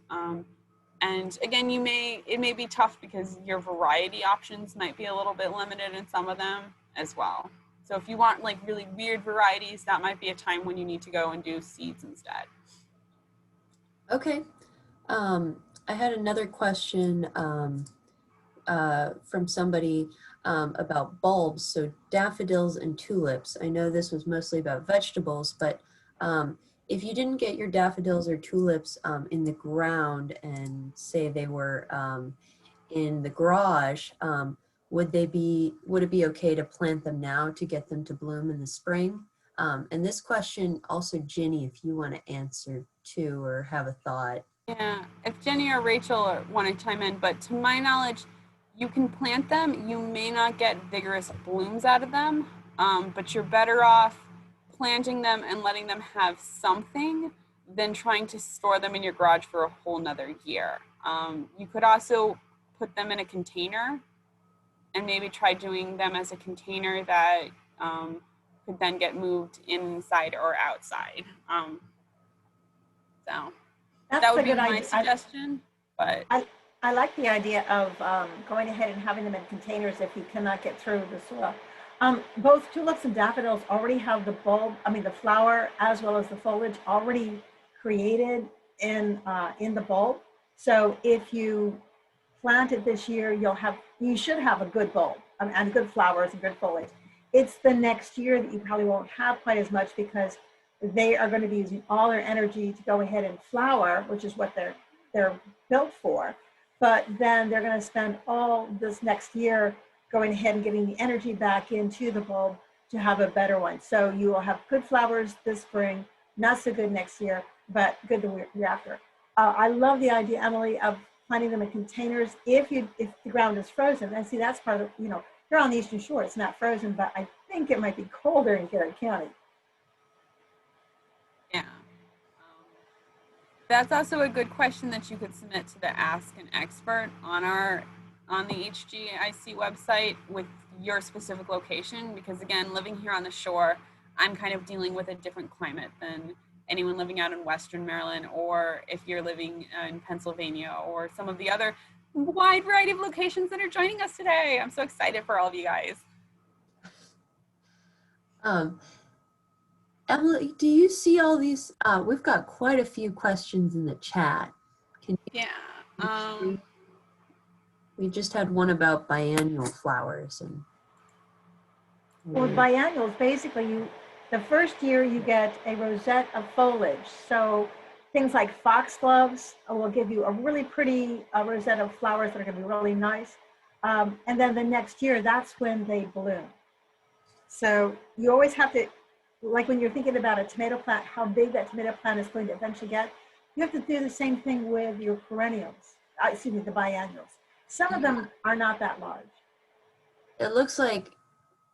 And again, it may be tough because your variety options might be a little bit limited in some of them as well. So if you want like really weird varieties, that might be a time when you need to go and do seeds instead. Okay. I had another question from somebody about bulbs. So daffodils and tulips. I know this was mostly about vegetables, but if you didn't get your daffodils or tulips in the ground and say they were in the garage, would it be okay to plant them now to get them to bloom in the spring? And this question also, Ginny, if you want to answer too or have a thought. Yeah, if Jenny or Rachel want to chime in, but to my knowledge, you can plant them. You may not get vigorous blooms out of them, but you're better off planting them and letting them have something than trying to store them in your garage for a whole nother year. You could also put them in a container and maybe try doing them as a container that could then get moved inside or outside. So That's that would a be good my idea. suggestion. But I like the idea of going ahead and having them in containers if you cannot get through the soil. Both tulips and daffodils already have the the flower as well as the foliage already created in the bulb. So if you plant it this year, you should have a good bulb and good flowers and good foliage. It's the next year that you probably won't have quite as much because they are going to be using all their energy to go ahead and flower, which is what they're built for. But then they're going to spend all this next year going ahead and getting the energy back into the bulb to have a better one. So you will have good flowers this spring, not so good next year, but good the year after. I love the idea, Emily, of planting them in containers if the ground is frozen. And see, that's part of, you're on the Eastern Shore, it's not frozen, but I think it might be colder in Garrett County. yeah, that's also a good question that you could submit to the Ask an Expert on the HGIC website with your specific location. Because again, living here on the shore, I'm kind of dealing with a different climate than anyone living out in Western Maryland, or if you're living in Pennsylvania, or some of the other wide variety of locations that are joining us today. I'm so excited for all of you guys. Emily, do you see all these? We've got quite a few questions in the chat. Yeah. We just had one about biennial flowers. Well, biennials, basically, the first year you get a rosette of foliage. So things like foxgloves will give you a really pretty rosette of flowers that are going to be really nice. And then the next year, that's when they bloom. So you always have to, like when you're thinking about a tomato plant, how big that tomato plant is going to eventually get, you have to do the same thing with your perennials, the biennials. Some of them are not that large. It looks like,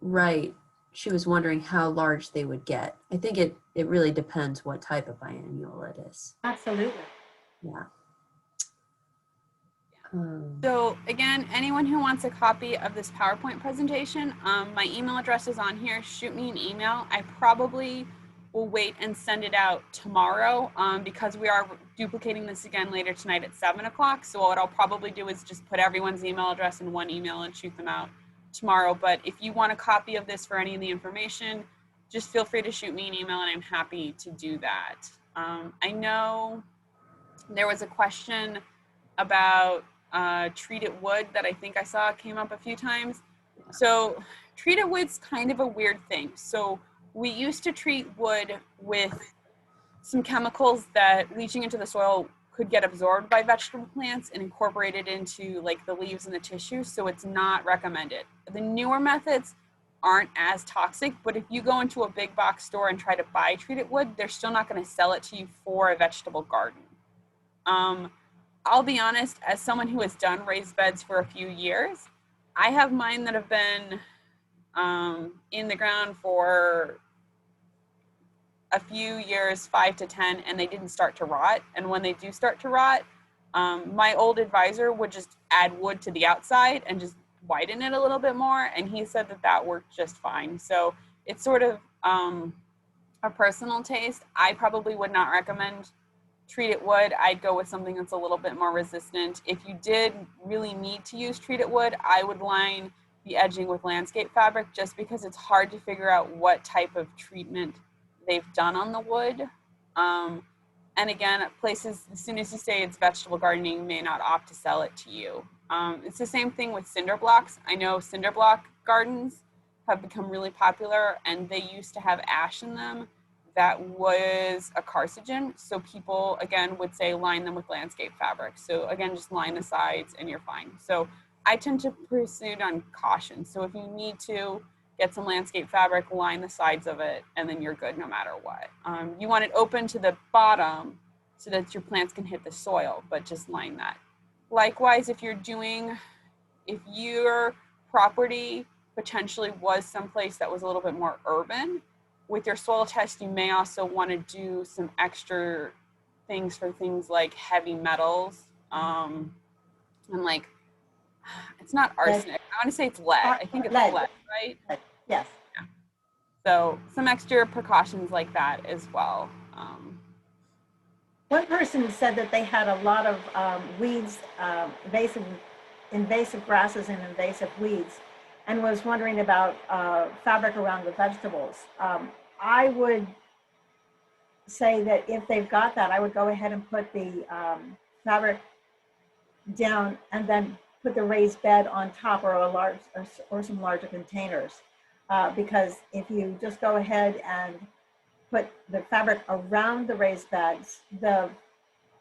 right, she was wondering how large they would get. I think it really depends what type of biennial it is. Absolutely. Yeah. So again, anyone who wants a copy of this PowerPoint presentation, my email address is on here. Shoot me an email. I probably will wait and send it out tomorrow because we are duplicating this again later tonight at 7 o'clock. So what I'll probably do is just put everyone's email address in one email and shoot them out tomorrow. But if you want a copy of this for any of the information, just feel free to shoot me an email and I'm happy to do that. I know there was a question about treated wood that I think I saw came up a few times. So treated wood's kind of a weird thing. So We used to treat wood with some chemicals that leaching into the soil could get absorbed by vegetable plants and incorporated into like the leaves and the tissue, so it's not recommended. The newer methods aren't as toxic, but if you go into a big box store and try to buy treated wood, they're still not going to sell it to you for a vegetable garden. I'll be honest, as someone who has done raised beds for a few years, I have mine that have been in the ground for a few years, 5 to 10, and they didn't start to rot. And when they do start to rot, my old advisor would just add wood to the outside and just widen it a little bit more. And he said that that worked just fine. So it's sort of a personal taste. I probably would not recommend treated wood. I'd go with something that's a little bit more resistant. If you did really need to use treated wood, I would line the edging with landscape fabric, just because it's hard to figure out what type of treatment they've done on the wood. And again, places, as soon as you say it's vegetable gardening, may not opt to sell it to you. It's the same thing with cinder blocks. I know cinder block gardens have become really popular, and they used to have ash in them that was a carcinogen. So people, again, would say line them with landscape fabric. So again, just line the sides and you're fine. So I tend to proceed on caution. So if you need to get some landscape fabric, line the sides of it, and then you're good no matter what. You want it open to the bottom so that your plants can hit the soil, but just line that. Likewise, if your property potentially was someplace that was a little bit more urban, with your soil test, you may also want to do some extra things for things like heavy metals, and like, it's not arsenic. I want to say it's lead. I think it's lead, right? Yes. Yeah. So some extra precautions like that as well. One person said that they had a lot of weeds, invasive grasses and invasive weeds, and was wondering about fabric around the vegetables. I would say that if they've got that, I would go ahead and put the fabric down and then put the raised bed on top, or a large or some larger containers. Because if you just go ahead and put the fabric around the raised beds, the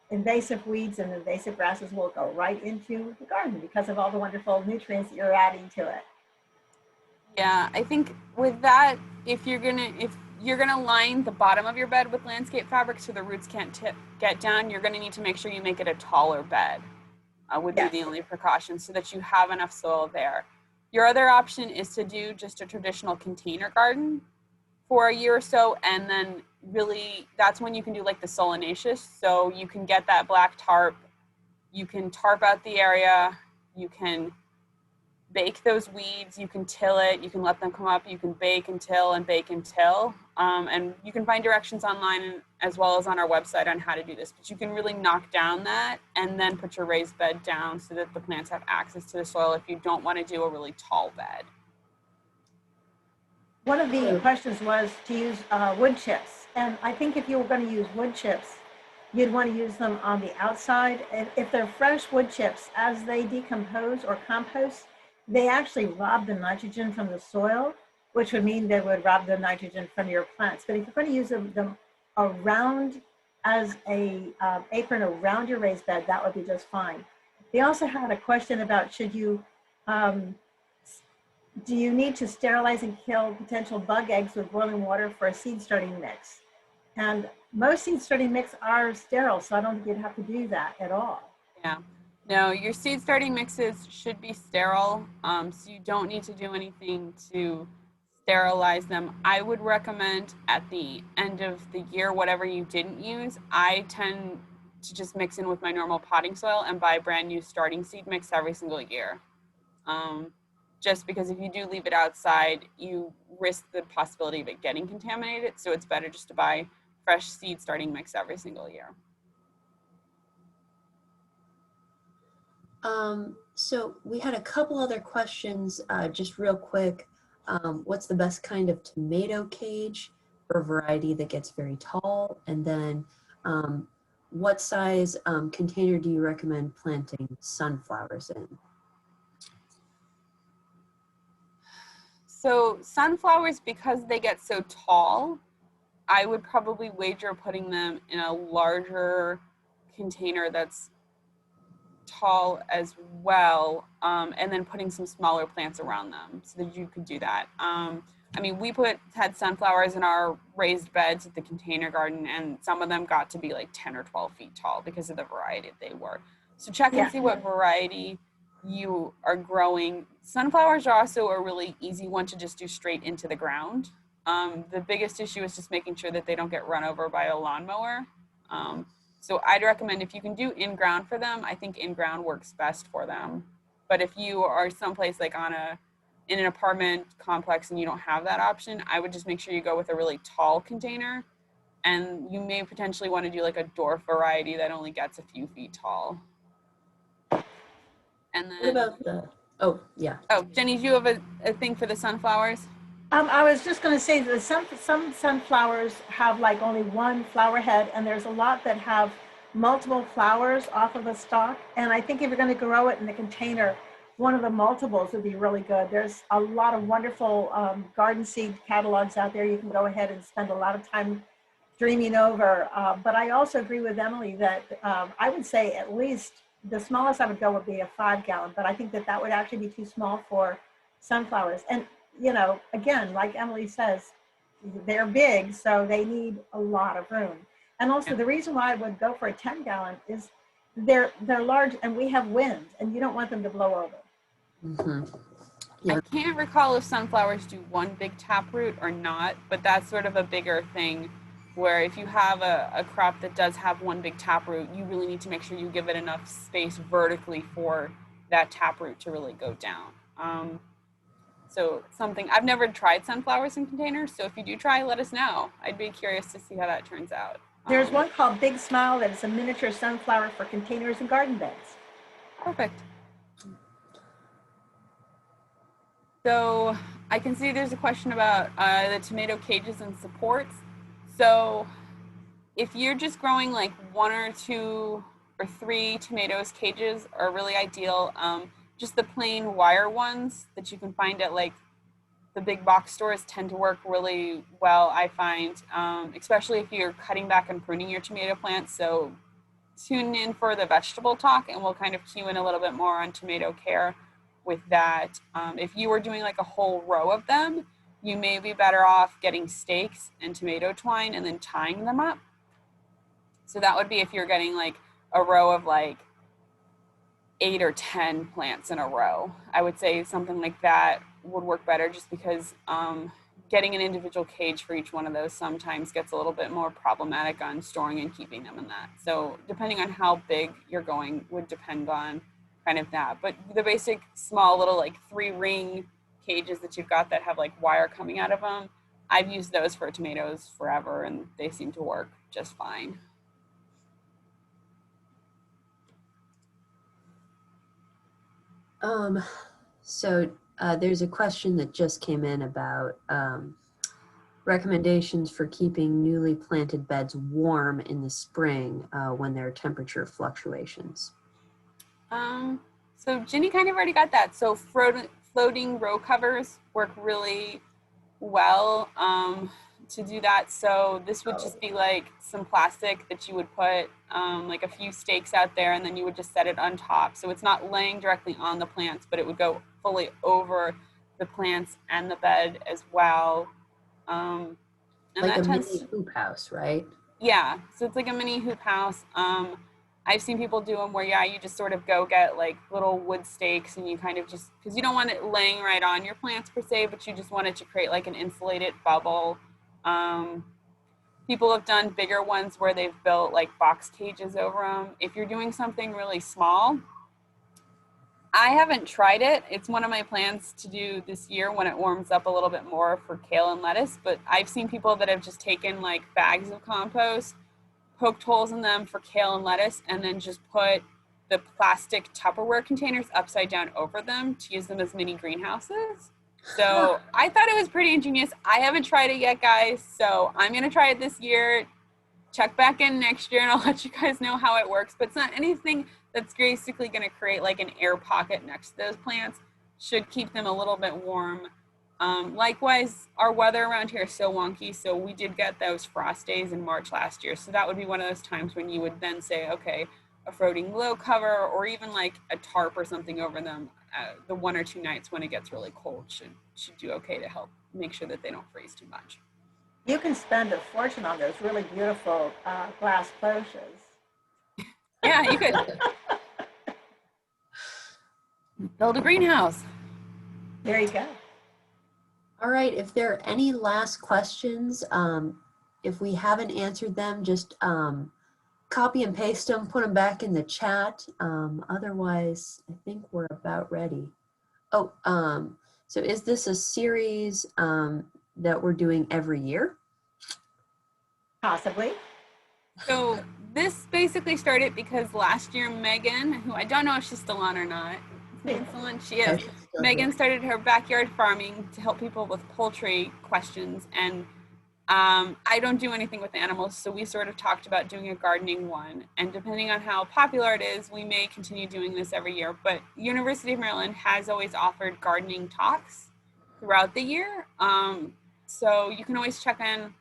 invasive weeds and invasive grasses will go right into the garden because of all the wonderful nutrients that you're adding to it. Yeah, I think with that, if you're gonna line the bottom of your bed with landscape fabric so the roots can't get down, you're gonna need to make sure you make it a taller bed. Would be the only precaution, so that you have enough soil there. Your other option is to do just a traditional container garden for a year or so, and then really that's when you can do like the solanaceous. So you can get that black tarp, you can tarp out the area, you can bake those weeds, you can till it, you can let them come up, you can bake and till and bake and till. And you can find directions online as well as on our website on how to do this, but you can really knock down that and then put your raised bed down so that the plants have access to the soil if you don't want to do a really tall bed. One of the questions was to use wood chips. And I think if you were going to use wood chips, you'd want to use them on the outside. If they're fresh wood chips, as they decompose or compost, they actually rob the nitrogen from the soil, which would mean they would rob the nitrogen from your plants. But if you're going to use them around as a apron around your raised bed, that would be just fine. They also had a question about should you, do you need to sterilize and kill potential bug eggs with boiling water for a seed starting mix? And most seed starting mix are sterile, so I don't think you'd have to do that at all. Yeah. No, your seed starting mixes should be sterile, so you don't need to do anything to sterilize them. I would recommend at the end of the year, whatever you didn't use, I tend to just mix in with my normal potting soil and buy a brand new starting seed mix every single year. Just because if you do leave it outside, you risk the possibility of it getting contaminated, so it's better just to buy fresh seed starting mix every single year. So we had a couple other questions, just real quick. What's the best kind of tomato cage for a variety that gets very tall? And then what size container do you recommend planting sunflowers in? So sunflowers, because they get so tall, I would probably wager putting them in a larger container that's tall as well, and then putting some smaller plants around them so that you could do that. I mean, we had sunflowers in our raised beds at the container garden, and some of them got to be like 10 or 12 feet tall because of the variety they were. So check and see what variety you are growing. Sunflowers are also a really easy one to just do straight into the ground. The biggest issue is just making sure that they don't get run over by a lawnmower. So I'd recommend if you can do in-ground for them, I think in-ground works best for them. But if you are someplace like in an apartment complex and you don't have that option, I would just make sure you go with a really tall container. And you may potentially want to do like a dwarf variety that only gets a few feet tall. And What then, about the, oh, yeah. oh, Jenny, do you have a thing for the sunflowers? I was just going to say that some sunflowers have like only one flower head, and there's a lot that have multiple flowers off of a stalk. And I think if you're going to grow it in a container, one of the multiples would be really good. There's a lot of wonderful garden seed catalogs out there. You can go ahead and spend a lot of time dreaming over. But I also agree with Emily that I would say at least the smallest I would go would be a 5-gallon, but I think that that would actually be too small for sunflowers. And you know, again, like Emily says, they're big, so they need a lot of room. And also the reason why I would go for a 10-gallon is they're large and we have wind and you don't want them to blow over. Mm-hmm. Yeah. I can't recall if sunflowers do one big taproot or not, but that's sort of a bigger thing where if you have a crop that does have one big taproot, you really need to make sure you give it enough space vertically for that taproot to really go down. So something, I've never tried sunflowers in containers, so if you do try, let us know. I'd be curious to see how that turns out. There's one called Big Smile that is a miniature sunflower for containers and garden beds. Perfect. So I can see there's a question about the tomato cages and supports. So if you're just growing like 1 or 2 or 3 tomatoes, cages are really ideal. Just the plain wire ones that you can find at like the big box stores tend to work really well, I find, especially if you're cutting back and pruning your tomato plants. So tune in for the vegetable talk and we'll kind of cue in a little bit more on tomato care with that. If you were doing like a whole row of them, you may be better off getting stakes and tomato twine and then tying them up. So that would be if you're getting like a row of like 8 or 10 plants in a row. I would say something like that would work better just because getting an individual cage for each one of those sometimes gets a little bit more problematic on storing and keeping them in that. So depending on how big you're going would depend on kind of that. But the basic small little like 3-ring cages that you've got that have like wire coming out of them, I've used those for tomatoes forever and they seem to work just fine. So there's a question that just came in about recommendations for keeping newly planted beds warm in the spring when there are temperature fluctuations. So Ginny kind of already got that. So floating row covers work really well to do that. So this would just be like some plastic that you would put like a few stakes out there and then you would just set it on top. So it's not laying directly on the plants, but it would go fully over the plants and the bed as well. And like that a mini hoop house, right? Yeah, so it's like a mini hoop house. I've seen people do them where, yeah, you just sort of go get like little wood stakes and you kind of just, because you don't want it laying right on your plants per se, but you just want it to create like an insulated bubble. People have done bigger ones where they've built like box cages over them. If you're doing something really small, I haven't tried it. It's one of my plans to do this year when it warms up a little bit more for kale and lettuce, but I've seen people that have just taken like bags of compost, poked holes in them for kale and lettuce, and then just put the plastic Tupperware containers upside down over them to use them as mini greenhouses. So I thought it was pretty ingenious. I haven't tried it yet, guys, so I'm going to try it this year. Check back in next year and I'll let you guys know how it works. But it's not anything that's basically going to create like an air pocket next to those plants. Should keep them a little bit warm. Likewise, our weather around here is so wonky, so we did get those frost days in March last year. So that would be one of those times when you would then say, okay, a floating glow cover or even like a tarp or something over them the 1 or 2 nights when it gets really cold should do okay to help make sure that they don't freeze too much. You can spend a fortune on those really beautiful glass cloches. Yeah, you could build a greenhouse. There you go. All right, if there are any last questions, if we haven't answered them, just copy and paste them, put them back in the chat. Otherwise, I think we're about ready. Oh, so is this a series that we're doing every year? Possibly. So this basically started because last year Megan, who I don't know if she's still on or not, she is. Okay. Megan started her backyard farming to help people with poultry questions, and I don't do anything with animals, so we sort of talked about doing a gardening one, and depending on how popular it is, we may continue doing this every year. But University of Maryland has always offered gardening talks throughout the year, so you can always check in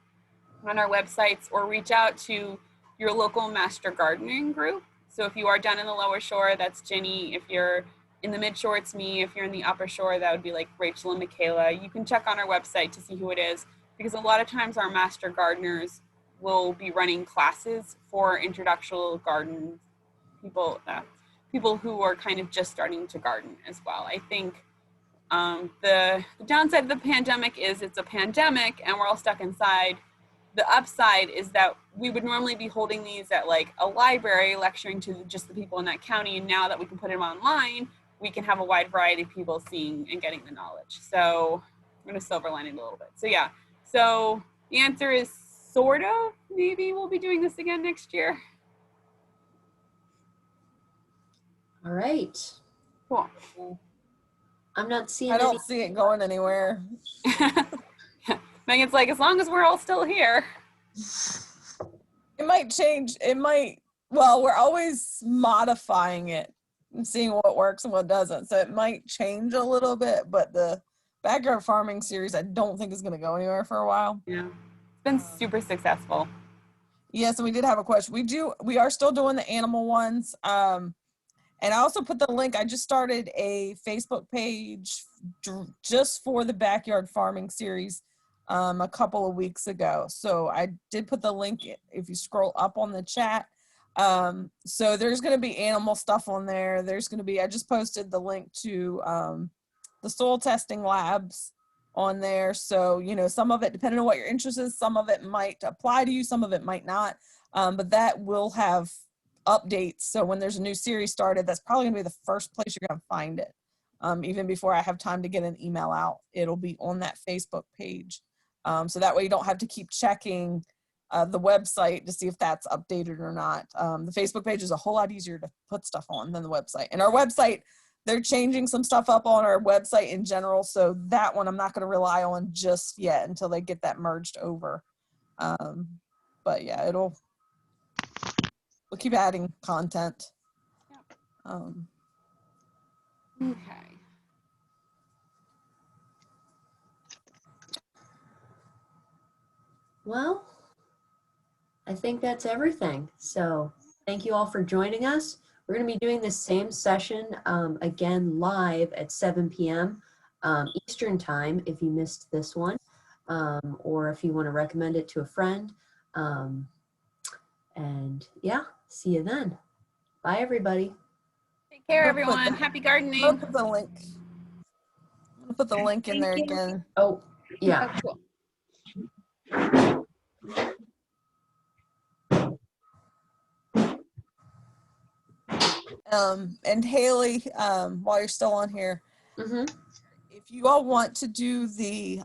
on our websites or reach out to your local master gardening group. So if you are down in the lower shore, that's Ginny. If you're in the mid shore, it's me. If you're in the upper shore, that would be like Rachel and Michaela. You can check on our website to see who it is, because a lot of times our master gardeners will be running classes for introductional garden people, people who are kind of just starting to garden as well. I think the downside of the pandemic is it's a pandemic and we're all stuck inside. The upside is that we would normally be holding these at like a library lecturing to just the people in that county. And now that we can put them online, we can have a wide variety of people seeing and getting the knowledge. So I'm going to silver line it a little bit. So yeah, so the answer is sort of, maybe we'll be doing this again next year. All right. Cool. I'm not seeing I don't see it going anywhere. Megan's like, as long as we're all still here. It might change. It might, well, we're always modifying it and seeing what works and what doesn't. So it might change a little bit, but the backyard farming series, I don't think is going to go anywhere for a while. Yeah. It's been super successful. Yes, and we did have a question. We are still doing the animal ones. And I also put the link, I just started a Facebook page just for the backyard farming series a couple of weeks ago. So I did put the link if you scroll up on the chat. So there's going to be animal stuff on there. There's going to be, I just posted the link to the soil testing labs on there. So, you know, some of it, depending on what your interest is, some of it might apply to you, some of it might not. But that will have updates. So when there's a new series started, that's probably going to be the first place you're going to find it. Even before I have time to get an email out, it'll be on that Facebook page. So that way you don't have to keep checking the website to see if that's updated or not. The Facebook page is a whole lot easier to put stuff on than the website. And our website, they're changing some stuff up on our website in general. So that one I'm not going to rely on just yet until they get that merged over. But yeah, we'll keep adding content. Okay. Well, I think that's everything. So thank you all for joining us. We're going to be doing this same session again live at 7 p.m. Eastern time if you missed this one, or if you want to recommend it to a friend. And yeah, see you then. Bye, everybody. Take care, everyone. Happy gardening. I'll put the link. I'll put the link in there again. Oh, yeah. Oh, cool. And Haley, while you're still on here, Mm-hmm. if you all want to do the